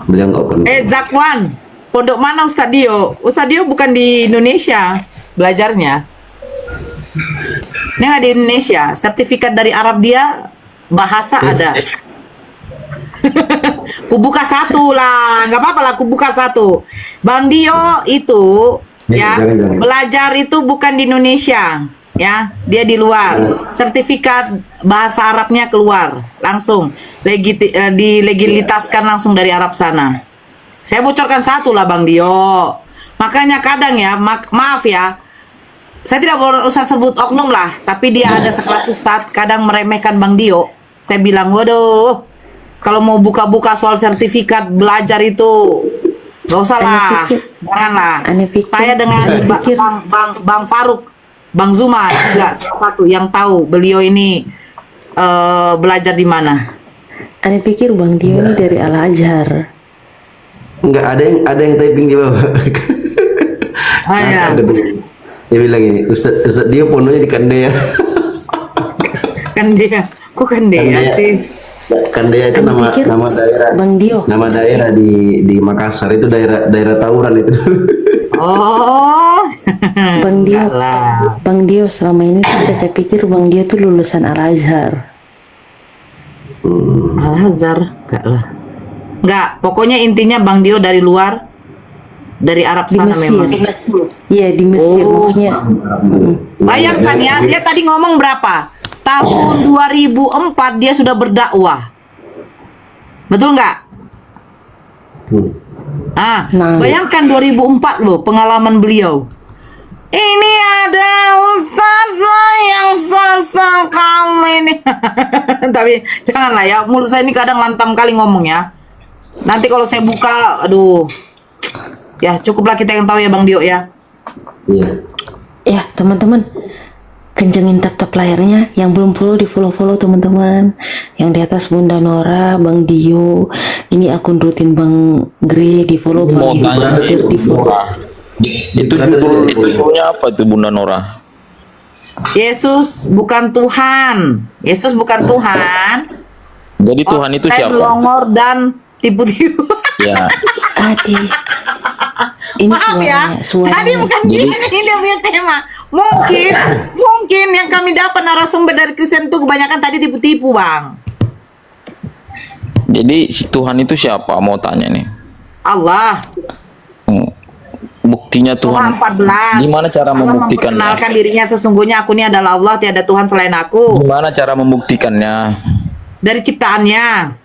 Beliau nggak open. Zakwan, pondok mana Ustadz Dio? Ustadz Dio bukan di Indonesia belajarnya. Ini nggak di Indonesia. Sertifikat dari Arab dia, bahasa ada. Kubuka satu lah, nggak apa-apa lah, kubuka satu. Bang Dio itu jangan. Belajar itu bukan di Indonesia, ya, dia di luar. Sertifikat bahasa Arabnya keluar langsung, dilegalitaskan langsung dari Arab sana. Saya bocorkan satu lah Bang Dio. Makanya kadang ya, maaf ya, saya tidak usah sebut oknum lah, tapi dia ada sekelas ustadz kadang meremehkan Bang Dio. Saya bilang, waduh, kalau mau buka-buka soal sertifikat belajar itu gak usah lah, janganlah. Saya dengan Bang Faruk, Bang Zuma juga salah satu yang tahu beliau ini belajar di mana. Ane pikir Bang Dio ini dari Al Azhar. Enggak, ada yang typing di bawah. Ya. Dia bilang ini, Ustadz Dio pondoknya di Kandea. Kok Kandea sih? Kandea itu nama daerah. Bang Dio. Nama daerah di Makassar itu daerah tawuran itu. Oh. Bang Dio selama ini saya pikir Bang Dio tuh lulusan Al Azhar. Al Azhar enggak lah. Enggak, pokoknya intinya Bang Dio dari luar, dari Arab sana memang. Iya, di Mesir maksudnya. Bayangkan ya, dia tadi ngomong berapa? Tahun 2004 dia sudah berdakwah. Betul nggak? Bayangkan 2004 loh pengalaman beliau. Ini ada ustadz lah yang sesekali nih. Tapi janganlah ya, mulut saya ini kadang lantam kali ngomong ya. Nanti kalau saya buka, aduh. Ya cukuplah kita yang tahu ya Bang Dio ya. Iya. Ya teman-teman, kencengin tap-tap layarnya. Yang belum follow, di follow teman-teman. Yang di atas Bunda Nora, Bang Dio, ini akun rutin Bang Gre, di follow. Bang Dio di follow. Itu judulnya apa itu Bunda Nora? Yesus bukan Tuhan. Yesus bukan Tuhan. Jadi Tuhan itu siapa? Longor dan tipu-tipu. Ya. Adi. Ini Maaf ya, tadi bukan gini, ini dia punya tema. Mungkin yang kami dapat narasumber dari Kristen itu kebanyakan tadi tipu-tipu, Bang. Jadi Tuhan itu siapa? Mau tanya nih. Allah. Buktinya Tuhan. 14. Gimana cara membuktikannya? Allah memperkenalkan dirinya, sesungguhnya aku ini adalah Allah, tiada Tuhan selain aku. Gimana cara membuktikannya? Dari ciptaannya.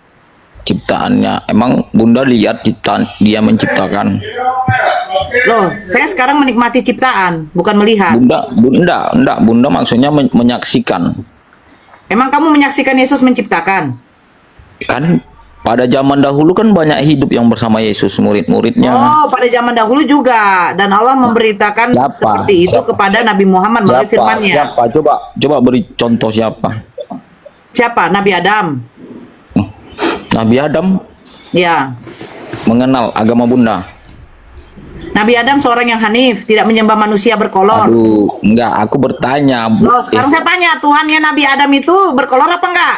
Ciptaannya. Emang Bunda lihat ciptaan dia menciptakan? Loh, saya sekarang menikmati ciptaan, bukan melihat. Bunda maksudnya menyaksikan. Emang kamu menyaksikan Yesus menciptakan? Kan pada zaman dahulu kan banyak hidup yang bersama Yesus, murid-muridnya. Oh, pada zaman dahulu juga. Dan Allah memberitakan seperti itu kepada Nabi Muhammad melalui firman-Nya. Siapa? Coba beri contoh siapa? Siapa? Nabi Adam. Nabi Adam? Ya. Mengenal agama Bunda. Nabi Adam seorang yang hanif, tidak menyembah manusia berkolor. Aduh, enggak, aku bertanya. Loh, sekarang saya tanya, Tuhannya Nabi Adam itu berkolor apa enggak?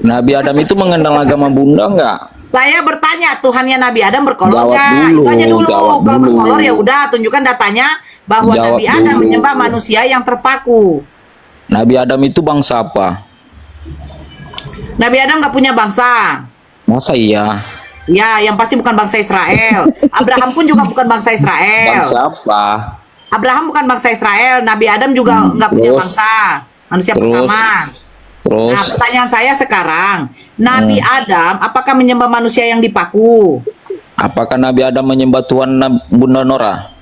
Nabi Adam itu mengenal agama Bunda enggak? Saya bertanya, Tuhannya Nabi Adam berkolor Jawab enggak? dulu, Itu aja dulu. jawab Kalau dulu. berkolor ya udah, tunjukkan datanya bahwa Jawab Nabi Adam dulu. menyembah manusia yang terpaku. Nabi Adam itu bangsa apa? Nabi Adam nggak punya bangsa. Masa iya? Ya, yang pasti bukan bangsa Israel. Abraham pun juga bukan bangsa Israel. Bangsa apa? Abraham bukan bangsa Israel. Nabi Adam juga nggak punya terus? bangsa. Manusia Terus? pertama. Terus? Nah, pertanyaan saya sekarang, Nabi Adam apakah menyembah manusia yang dipaku? Apakah Nabi Adam menyembah Tuhan Bunda Nora?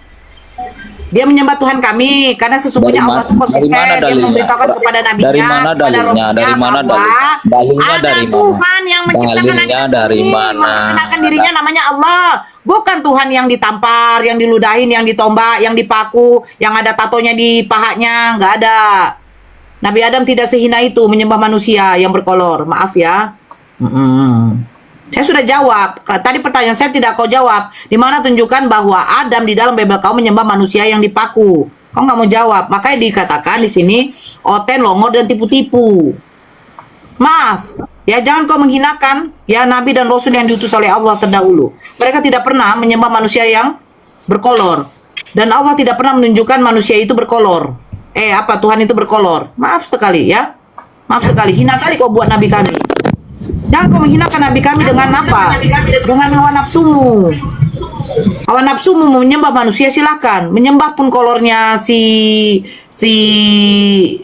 Dia menyembah Tuhan kami karena sesungguhnya Allah itu konsisten. Dia memberitakan kepada nabinya, Dari mana kepada dalilnya? rasulnya Dari mana bahwa dalilnya? ada Dari mana? Tuhan yang menciptakan Dalilnya langit dari bumi, mana? memperkenalkan dirinya namanya Allah. Bukan Tuhan yang ditampar, yang diludahin, yang ditombak, yang dipaku, yang ada tatonya di pahanya, nggak ada. Nabi Adam tidak sehina itu menyembah manusia yang berkolor. Maaf ya. Saya sudah jawab. Tadi pertanyaan saya tidak kau jawab. Di mana tunjukkan bahwa Adam di dalam Bible kau menyembah manusia yang dipaku. Kau nggak mau jawab. Makanya dikatakan di sini oten, longor, dan tipu-tipu. Maaf. Ya jangan kau menghinakan ya Nabi dan Rasul yang diutus oleh Allah terdahulu. Mereka tidak pernah menyembah manusia yang berkolor. Dan Allah tidak pernah menunjukkan manusia itu berkolor. Tuhan itu berkolor. Maaf sekali ya. Maaf sekali. Hina kali kau buat Nabi kami. Jangan kau menghinakan Nabi kami dengan apa? Dengan hawa nafsumu. Hawa nafsumu menyembah manusia silakan. Menyembah pun kolornya si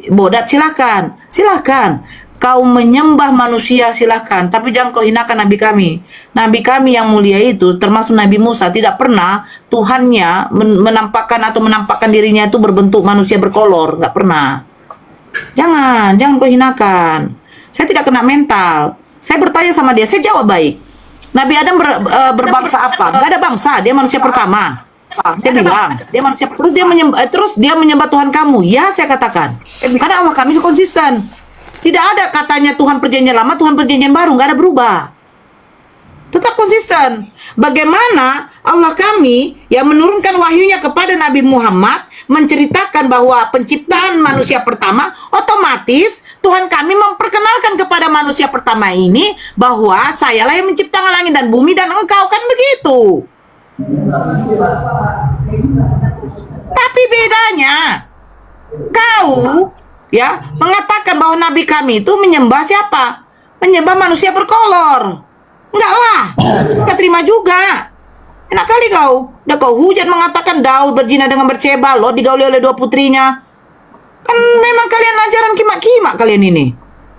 bodat silakan. Silakan. Kau menyembah manusia silakan. Tapi jangan kau hinakan Nabi kami. Nabi kami yang mulia itu termasuk Nabi Musa tidak pernah Tuhannya menampakkan dirinya itu berbentuk manusia berkolor. Nggak pernah. Jangan kau hinakan. Saya tidak kena mental. Saya bertanya sama dia, saya jawab baik. Nabi Adam berbangsa apa? Gak ada bangsa, dia manusia pertama. Saya bilang, dia manusia. Terus dia menyembah Tuhan kamu. Ya, saya katakan. Karena Allah kami konsisten. Tidak ada katanya Tuhan perjanjian lama, Tuhan perjanjian baru, gak ada berubah. Tetap konsisten. Bagaimana Allah kami yang menurunkan wahyunya kepada Nabi Muhammad menceritakan bahwa penciptaan manusia pertama, otomatis Tuhan kami memperkenalkan kepada manusia pertama ini bahwa sayalah yang menciptakan langit dan bumi dan engkau, kan begitu. Tapi bedanya kau ya mengatakan bahwa nabi kami itu menyembah siapa? Menyembah manusia berkolor. Enggak lah, enggak terima juga. Enak kali kau. Udah kau hujat mengatakan Daud berzina dengan Batseba, Lot digauli oleh dua putrinya. Kan memang kalian ajaran kimak-kimak kalian ini.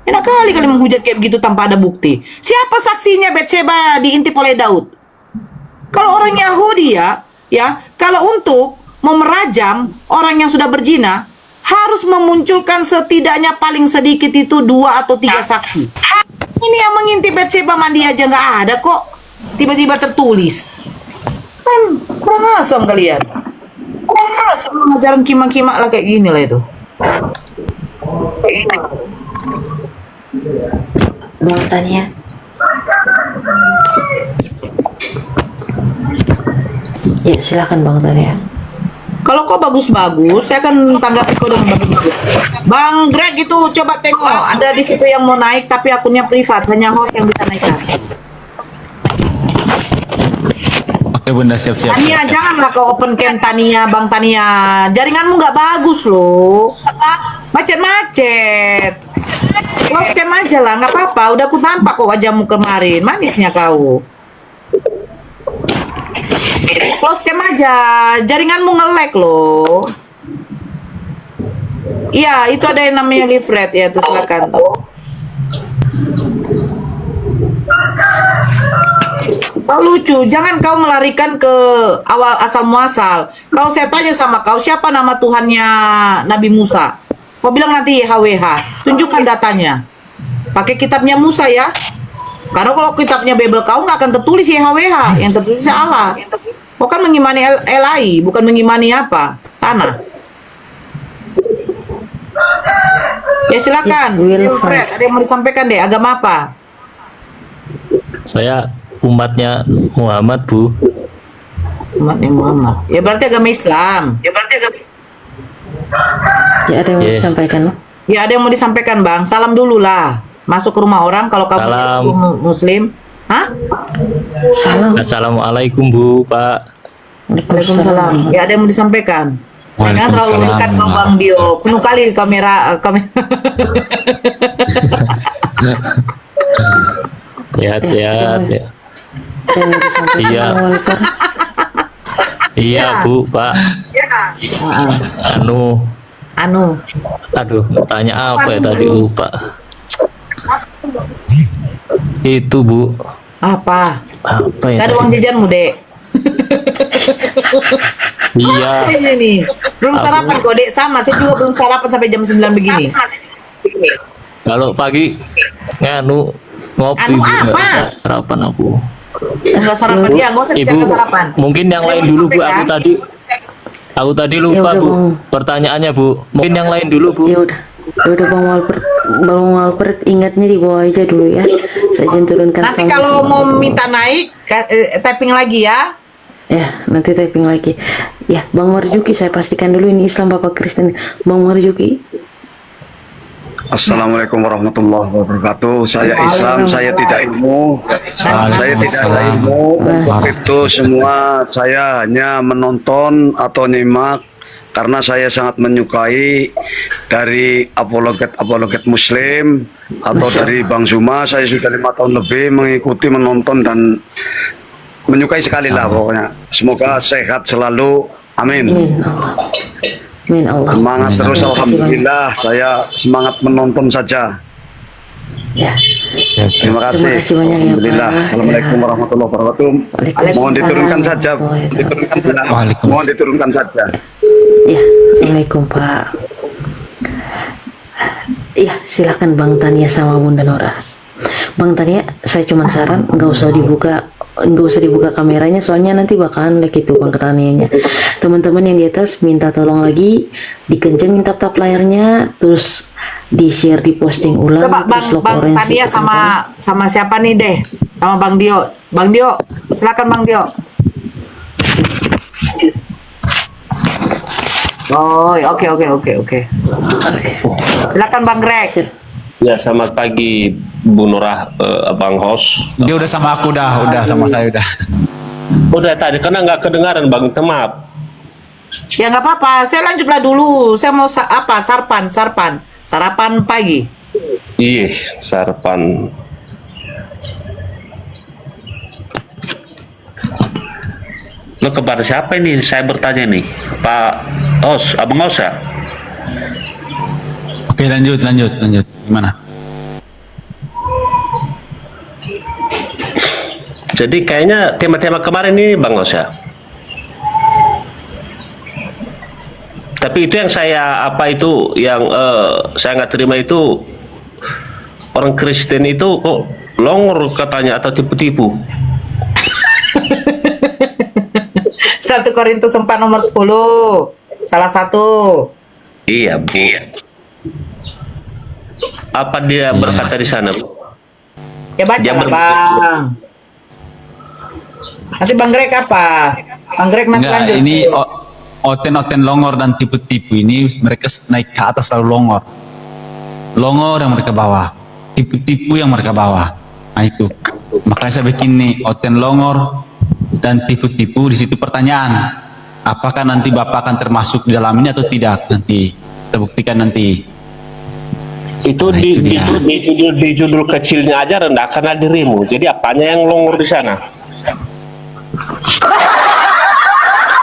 Enak kali kalian menghujat kayak begitu tanpa ada bukti. Siapa saksinya Batseba diintip oleh Daud? Kalau orang Yahudi ya, kalau untuk mau merajam orang yang sudah berzina, harus memunculkan setidaknya paling sedikit itu 2 atau 3 saksi. Ini yang mengintip Batseba mandi aja nggak ada kok. Tiba-tiba tertulis. Kan kurang asam kalian. Ngajaran kima-kima lah kayak gini lah itu. Bang Tania. Ya silakan Bang Tania. Kalau kau bagus-bagus, saya akan tanggapi kau dengan bagus-bagus. Bang Greg itu coba tengok, ada di situ yang mau naik tapi akunnya privat, hanya host yang bisa naikkan. Oke Bunda, siap-siap. Tania, janganlah kau open cam Tania, Bang Tania. Jaringanmu nggak bagus loh. Macet-macet. Close cam aja lah, nggak apa-apa. Udah aku tampak kok wajahmu kemarin. Manisnya kau. Close cam aja. Jaringanmu nge-lag loh. Iya, itu ada yang namanya live rate ya, tuh silakan tuh. Kau lucu, jangan kau melarikan ke awal asal muasal. Kalau saya tanya sama kau, siapa nama Tuhannya Nabi Musa? Kau bilang nanti YHWH. Tunjukkan datanya. Pakai kitabnya Musa ya. Karena kalau kitabnya Bible kau nggak akan tertulis YHWH, yang tertulis Allah. Kau kan mengimani LAI, bukan mengimani apa? Tanah. Ya silakan. Fred, ada yang mau disampaikan deh, agama apa? Saya umatnya Muhammad, Bu. Umatnya Muhammad. Ya berarti agama Islam. Ya ada yang mau disampaikan? Ya ada yang mau disampaikan Bang. Salam dulu lah. Masuk ke rumah orang kalau kamu Muslim. Hah? Salam. Assalamualaikum Bu, Pak. Waalaikumsalam. Ya ada yang mau disampaikan. Jangan terlalu dekat kau Bang Dio. Penuh kali kamera. Sehat-sehat ya. Iya. Iya Bu, Pak. Aduh, tanya apa ya tadi lupa. Itu Bu. Apa ya? Gak ada uang jajanmu, Dek. Iya. Ini nih. Belum sarapan kok, Dek. Sama, saya juga belum sarapan sampai jam 9 begini. Kalau pagi ngopi juga sarapan aku. Enggak sarapan ya, enggak usah bicara sarapan. Mungkin yang lain dulu Bu, aku tadi lupa Bu. Pertanyaannya Bu. Mungkin yang lain dulu Bu. Ya udah Bang Walpert ingatnya di bawah aja dulu ya. Saya turunkan. Nanti kalau mau minta naik typing lagi ya. Ya, nanti typing lagi. Ya, Bang Marjuki saya pastikan dulu ini Islam Bapak Kristen. Bang Marjuki. Assalamualaikum warahmatullahi wabarakatuh. Saya Islam, saya tidak ilmu. Saya tidak ada ilmu. Itu semua saya hanya menonton atau nyimak karena saya sangat menyukai dari apologet Muslim atau dari Bang Zuma. Saya sudah 5 tahun lebih mengikuti, menonton dan menyukai sekali lah pokoknya. Semoga sehat selalu. Amin. Amin Allah. Semangat terus, alhamdulillah. Saya semangat menonton saja. Ya. Terima kasih. Banyak ya, Alhamdulillah. Pak. Assalamualaikum warahmatullahi wabarakatuh. Mohon diturunkan saja. Mohon diturunkan saja. Ya, Assalamualaikum Pak. Iya, silakan Bang Tania sama Bunda Nora. Bang Tania, saya cuma saran nggak usah dibuka kameranya, soalnya nanti bakalan lag itu Bang Tanianya. Teman-teman yang di atas minta tolong lagi dikencengin tap layarnya, terus di share, di posting ulang. Coba Bang Tania sama siapa nih deh? Sama Bang Dio. Bang Dio, silakan Bang Dio. Oh, oke. Silakan Bang Greg. Ya, selamat pagi Bu Norah, Bang Host. Dia udah sama aku udah sama saya udah. Udah tadi karena nggak kedengaran Bang, maaf. Ya nggak apa-apa, saya lanjutlah dulu. Saya mau sarapan pagi. Iya, sarapan. Lo kepada siapa ini? Saya bertanya nih, Pak Os, Abang Os ya? Oke, lanjut. Gimana? Jadi kayaknya tema-tema kemarin ini Bang Os ya? Tapi itu yang saya saya nggak terima itu, orang Kristen itu kok longor katanya atau tipu-tipu. 1 Korintus 4 nomor 10 salah satu. Iya, Bu. Apa dia berkata di sana, Bu? Ya baca lah, Bang. Nanti Bang Greg apa? Bang Greg nanti Enggak, lanjut. ini oten-oten longor dan tipu-tipu ini mereka naik ke atas selalu longor. Longor yang mereka bawa, tipu-tipu yang mereka bawa. Nah itu. Makanya saya bikin nih oten longor dan tipu-tipu. Di situ pertanyaan, apakah nanti Bapak akan termasuk di dalam ini atau tidak? Nanti kita buktikan nanti. Itu di judul kecilnya aja rendahkanlah dirimu. Jadi apanya yang longor di sana?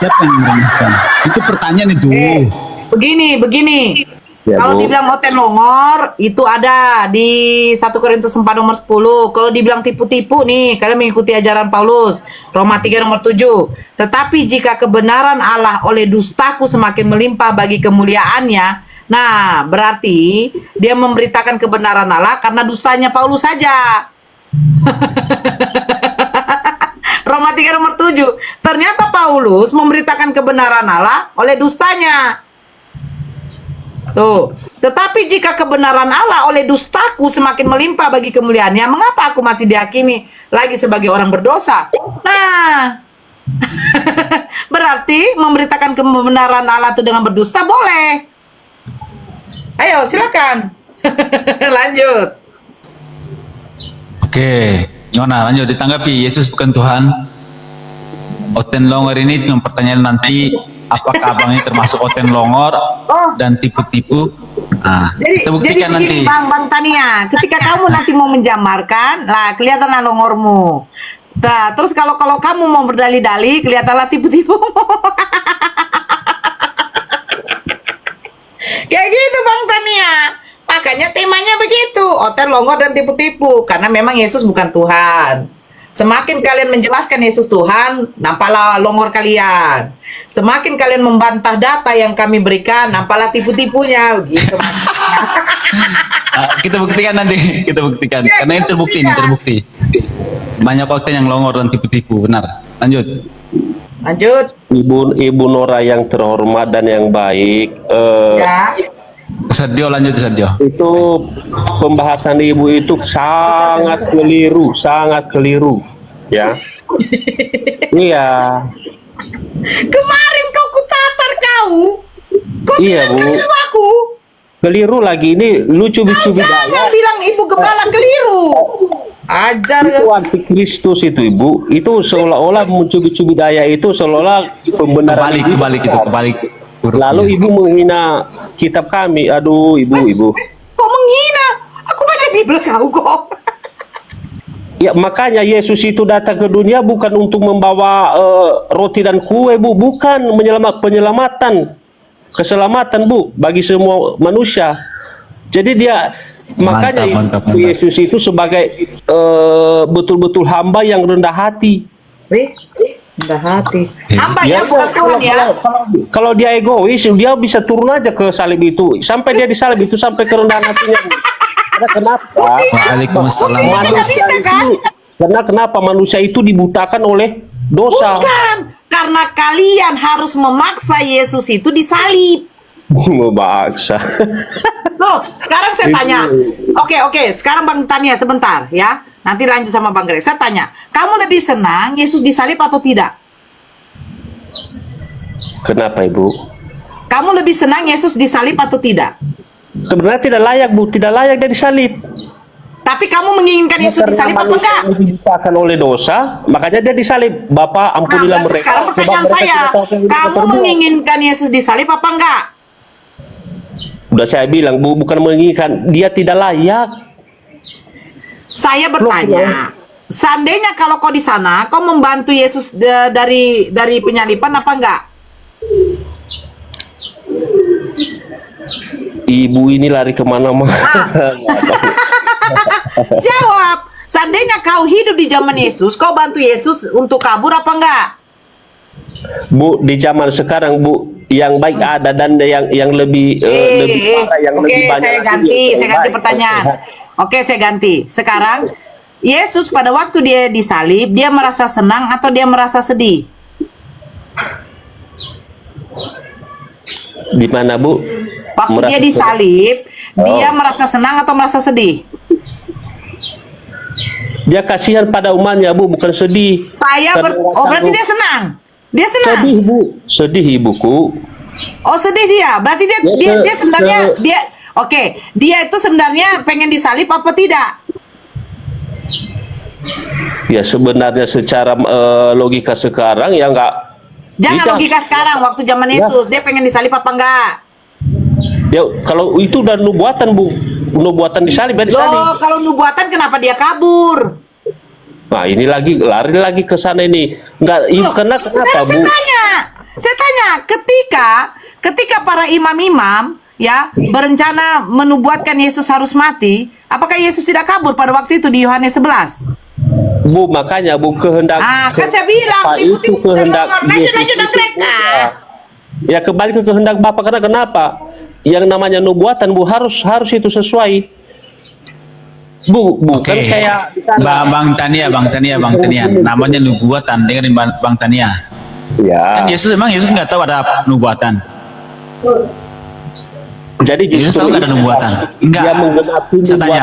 Siapa yang merendahkan? Itu pertanyaan itu. Begini. Ya, Kalau Bu. dibilang oten longor, itu ada di 1 Korintus 4 nomor 10. Kalau dibilang tipu-tipu nih, kalian mengikuti ajaran Paulus. Roma 3 nomor 7. Tetapi jika kebenaran Allah oleh dustaku semakin melimpah bagi kemuliaannya, nah berarti dia memberitakan kebenaran Allah karena dustanya Paulus saja. Roma 3 nomor 7. Ternyata Paulus memberitakan kebenaran Allah oleh dustanya. Tuh, tetapi jika kebenaran Allah oleh dustaku semakin melimpah bagi kemuliaannya, mengapa aku masih dihakimi lagi sebagai orang berdosa? Nah, berarti memberitakan kebenaran Allah itu dengan berdusta boleh. Ayo, silakan. Lanjut. Oke, gimana? Lanjut, ditanggapi. Yesus bukan Tuhan. Oten longor ini mempertanyakan nanti apakah abang ini termasuk oten longor dan tipu-tipu. Nah, kita buktikan nanti. Begini, Bang Tania, ketika kamu nanti mau menjamarkan, lah kelihatanlah longormu. Nah, terus kalau kamu mau berdali-dali, kelihatanlah tipu-tipu. Kayak gitu, Bang Tania. Makanya temanya begitu, oten longor dan tipu-tipu, karena memang Yesus bukan Tuhan. Semakin kalian menjelaskan Yesus Tuhan, nampaklah longor kalian. Semakin kalian membantah data yang kami berikan, nampaklah tipu-tipunya. Begitu maksudnya. Kita buktikan nanti, kita buktikan. Karena ini terbukti. Banyak oten yang longor dan tipu-tipu, benar. Lanjut. Ibu Nora yang terhormat dan yang baik. Sadio, lanjut Sadio. Itu pembahasan ibu itu sangat keliru, ya. Iya. Kemarin kau kutatar kau. Kau Iya, bilang Bu. keliru aku. Keliru lagi ini, lu cubit-cubit Jangan daya. bilang ibu gembala keliru. Ajar Itu antikristus itu, Ibu. Itu seolah-olah mencubit-cubit daya itu seolah-olah pembenaran. Kebalik. Lalu ibu menghina kitab kami. Aduh, ibu. Kok menghina? Aku baca Bible kau kok. Ya makanya Yesus itu datang ke dunia bukan untuk membawa roti dan kue, Bu. Bukan penyelamatan, keselamatan, Bu, bagi semua manusia. Jadi makanya mantap. Yesus itu sebagai betul-betul hamba yang rendah hati. Rendah hati. Hamba ya, bukan Tuhan ya. Kalau dia egois, dia bisa turun aja ke salib itu. Sampai dia disalib itu sampai kerendahan hatinya. Karena kenapa? Waalaikumsalam. Karena kenapa manusia itu dibutakan oleh dosa? Bukan, karena kalian harus memaksa Yesus itu disalib. Memaksa. Loh, sekarang saya tanya. Oke, sekarang Bang Tania sebentar ya. Nanti lanjut sama Bang Greg. Saya tanya, kamu lebih senang Yesus disalib atau tidak? Kenapa, Ibu? Kamu lebih senang Yesus disalib atau tidak? Sebenarnya tidak layak, Bu. Tidak layak dia disalib. Tapi kamu menginginkan Yesus disalib apa enggak? Dibutakan oleh dosa, makanya dia disalib. Bapak, ampunilah mereka. Sekarang pertanyaan saya, kamu menginginkan Yesus disalib apa enggak? Udah saya bilang, Bu, bukan menginginkan. Dia tidak layak. Saya bertanya, seandainya kalau kau di sana, kau membantu Yesus dari penyaliban apa enggak? Ibu ini lari kemana-mana. Jawab, seandainya kau hidup di zaman Yesus, kau bantu Yesus untuk kabur apa enggak? Bu, di zaman sekarang, Bu, yang baik ada dan yang lebih lebih parah, yang lebih banyak. Saya ganti pertanyaan. Oke, saya ganti. Sekarang Yesus pada waktu dia disalib, dia merasa senang atau dia merasa sedih? Di mana, Bu? Waktu dia disalib, dia merasa senang atau merasa sedih? Dia kasihan pada umatnya, Bu, bukan sedih. Berarti dia senang. Dia senang. Sedih, Bu. Sedih, Ibuku. Oh, sedih dia. Berarti dia sebenarnya dia itu sebenarnya pengen disalib apa tidak? Ya sebenarnya secara logika sekarang ya enggak. Jangan logika sekarang, waktu zaman Yesus dia pengen disalib apa enggak? Ya kalau itu udah nubuatan, Bu. Nubuatan disalib ya disalib. Loh, kalau nubuatan kenapa dia kabur? Nah, ini lari lagi ke sana ini. Enggak, kenapa, Bu? Saya tanya, ketika para imam-imam ya berencana menubuatkan Yesus harus mati, apakah Yesus tidak kabur pada waktu itu di Yohanes 11? Bu, makanya Bu kehendak. Kan saya bilang itu kehendak. Lanjut Ya kembali ke kehendak Bapa, karena kenapa? Yang namanya nubuatan, Bu, harus itu sesuai. Bu, bukan kayak Bang Tania. Namanya nubuatan, dengerin Bang Tania. Ya. Kan Yesus nggak tahu ada nubuatan. Jadi Yesus tahu nggak ada nubuatan? Enggak. Saya tanya,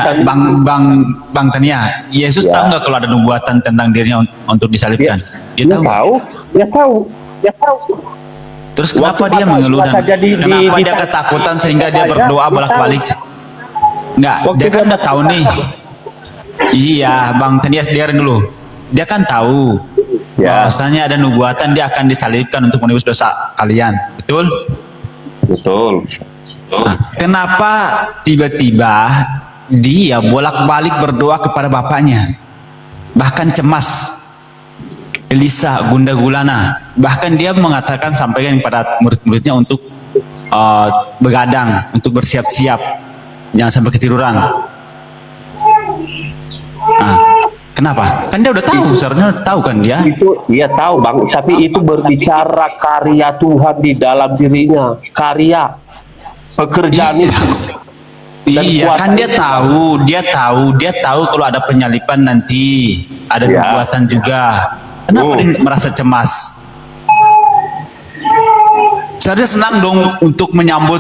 Bang Tania, Yesus tahu nggak kalau ada nubuatan tentang dirinya untuk disalibkan? Dia tahu. Dia tahu. Terus kenapa dia mengeluh dan kenapa dia ketakutan sehingga dia berdoa bolak-balik? Enggak, dia kan udah tahu nih. Iya, Bang Tania, dengerin dulu. Dia kan tahu bahwasanya ada nubuatan dia akan disalibkan untuk menebus dosa kalian. Betul? Betul. Nah, kenapa tiba-tiba dia bolak-balik berdoa kepada Bapaknya? Bahkan cemas, gelisah, gundah gulana. Bahkan dia mengatakan, sampaikan kepada murid-muridnya untuk begadang, untuk bersiap-siap, jangan sampai ketiduran. Nah, kenapa? Kan dia udah tahu, seharusnya tahu kan dia? Itu dia tahu, Bang, tapi itu berbicara karya Tuhan di dalam dirinya, karya pekerjaan itu. Iya, kan dia tahu kalau ada penyalipan nanti, ada nubuatan juga. Kenapa dia merasa cemas? Seharusnya senang dong untuk menyambut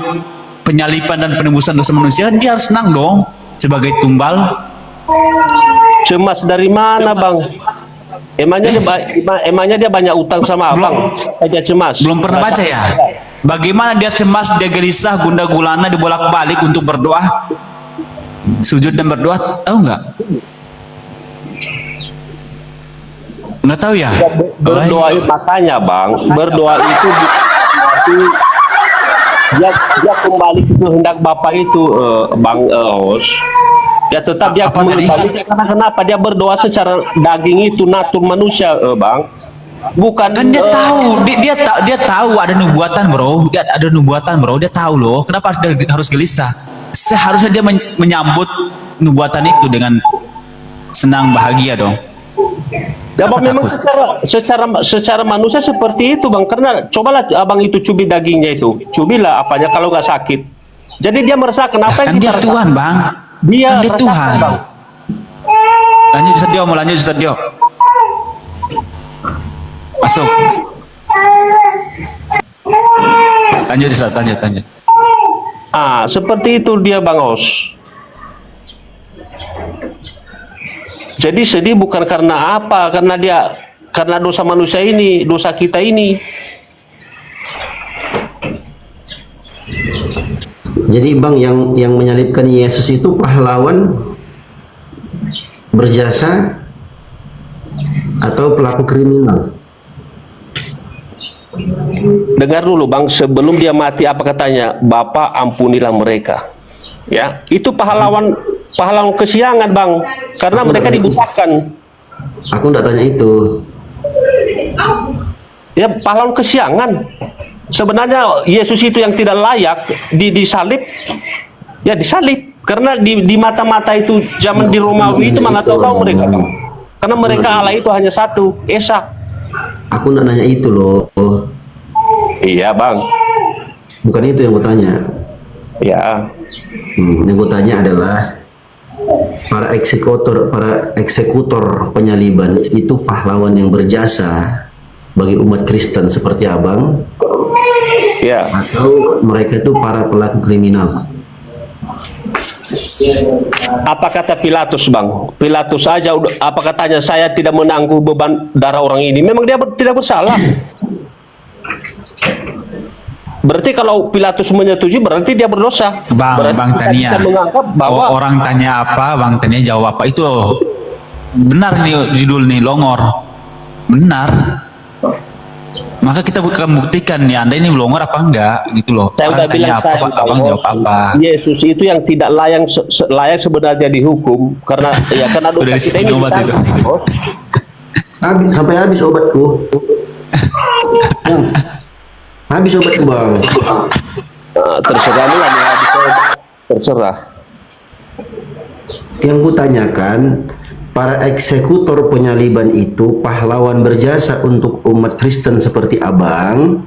penyalipan dan penebusan dosa manusia. Dia harus senang dong sebagai tumbal. Cemas dari mana, Bang? Emangnya dia banyak utang sama Abang? Dia cemas. Belum pernah baca ya? Bagaimana dia cemas, dia gelisah, gundah gulana, dibolak-balik untuk berdoa, sujud dan berdoa, tahu nggak? Nggak tahu ya? Berdoa itu makanya, Bang, berdoa itu berarti dia kembali ke kehendak Bapa itu, Bang Os. Ya tetap dia kembali karena kenapa dia berdoa secara daging itu natur manusia, Bang. Bukan kan dia tahu, dia tahu ada nubuatan, Bro. Dia ada nubuatan, Bro. Dia tahu loh. Kenapa dia harus gelisah? Seharusnya dia menyambut nubuatan itu dengan senang bahagia dong. Ya, Bang, memang secara manusia seperti itu, Bang. Karena cobalah Abang itu cubit dagingnya itu. Cubilah apanya kalau nggak sakit. Jadi dia merasa kenapa kan dia Tuhan, Bang. Dia kan Tuhan. Bang. Lanjut Sadio, mau lanjut Sadio. Masuk. Lanjut. Seperti itu dia, Bang Os. Jadi sedih bukan karena apa? Karena dosa manusia ini, dosa kita ini. Jadi Bang, yang menyalibkan Yesus itu pahlawan berjasa atau pelaku kriminal? Dengar dulu, Bang, sebelum dia mati apa katanya? Bapa, ampunilah mereka. Ya, itu pahlawan kesiangan, Bang, karena mereka dibutakan. Aku enggak tanya itu. Ya, pahlawan kesiangan. Sebenarnya Yesus itu yang tidak layak disalib. Ya, disalib karena di mata-mata itu zaman di Romawi itu mana tahu mereka, Bang. Karena mereka Allah itu hanya satu, Esa. Aku enggak nanya itu loh. Iya, Bang. Bukan itu yang kutanya. Ya. Yang kutanya adalah para eksekutor penyaliban itu pahlawan yang berjasa bagi umat Kristen seperti abang, ya, atau mereka itu para pelaku kriminal? Apa kata Pilatus, Bang? Pilatus saja apa katanya, saya tidak menanggung beban darah orang ini. Memang dia tidak bersalah. Berarti kalau Pilatus menyetujui berarti dia berdosa. Bang Tania, bahwa orang tanya apa, Bang Tania jawab apa. Itu loh. Benar nih judul nih, longor. Benar. Maka kita bukan buktikan nih Anda ini longor apa enggak gitu loh. Saya udah bilang apa, tadi, abang jawab apa. Yesus itu yang tidak layak sebenarnya dihukum karena udah disini obat itu. Sampai habis obatku. Habis obatku, Bang. Terserah nih, habis obat. Terserah. Yang kutanyakan, para eksekutor penyaliban itu pahlawan berjasa untuk umat Kristen seperti abang,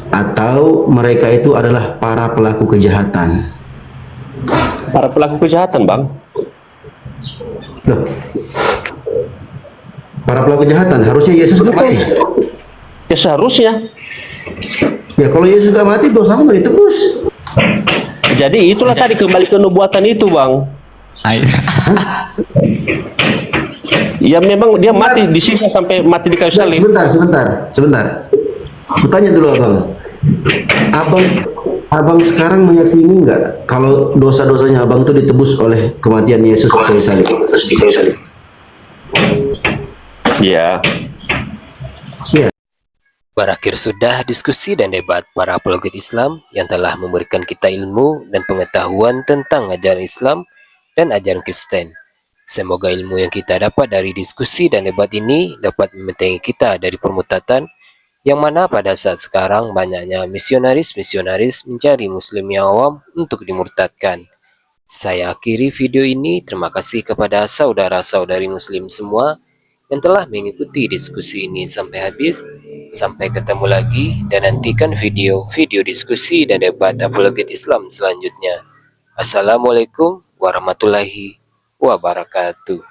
atau mereka itu adalah para pelaku kejahatan? Para pelaku kejahatan, Bang. Loh, para pelaku kejahatan harusnya Yesus gak mati. Ya seharusnya. Ya kalau Yesus gak mati, dosamu gak ditebus. Jadi itulah tadi kembali ke nubuatan itu, Bang. Ya memang dia mati disiksa sampai mati di kayu salib. Sebentar. Kutanya dulu abang sekarang meyakini nggak kalau dosa-dosanya abang itu ditebus oleh kematian Yesus di kayu salib? Ya. Berakhir sudah diskusi dan debat para apologet Islam yang telah memberikan kita ilmu dan pengetahuan tentang ajaran Islam dan ajaran Kristen. Semoga ilmu yang kita dapat dari diskusi dan debat ini dapat membentengi kita dari permutatan yang mana pada saat sekarang banyaknya misionaris-misionaris mencari muslim yang awam untuk dimurtadkan. Saya akhiri video ini. Terima kasih kepada saudara-saudari muslim semua yang telah mengikuti diskusi ini sampai habis. Sampai ketemu lagi dan nantikan video-video diskusi dan debat apologet Islam selanjutnya. Assalamualaikum warahmatullahi wabarakatuh.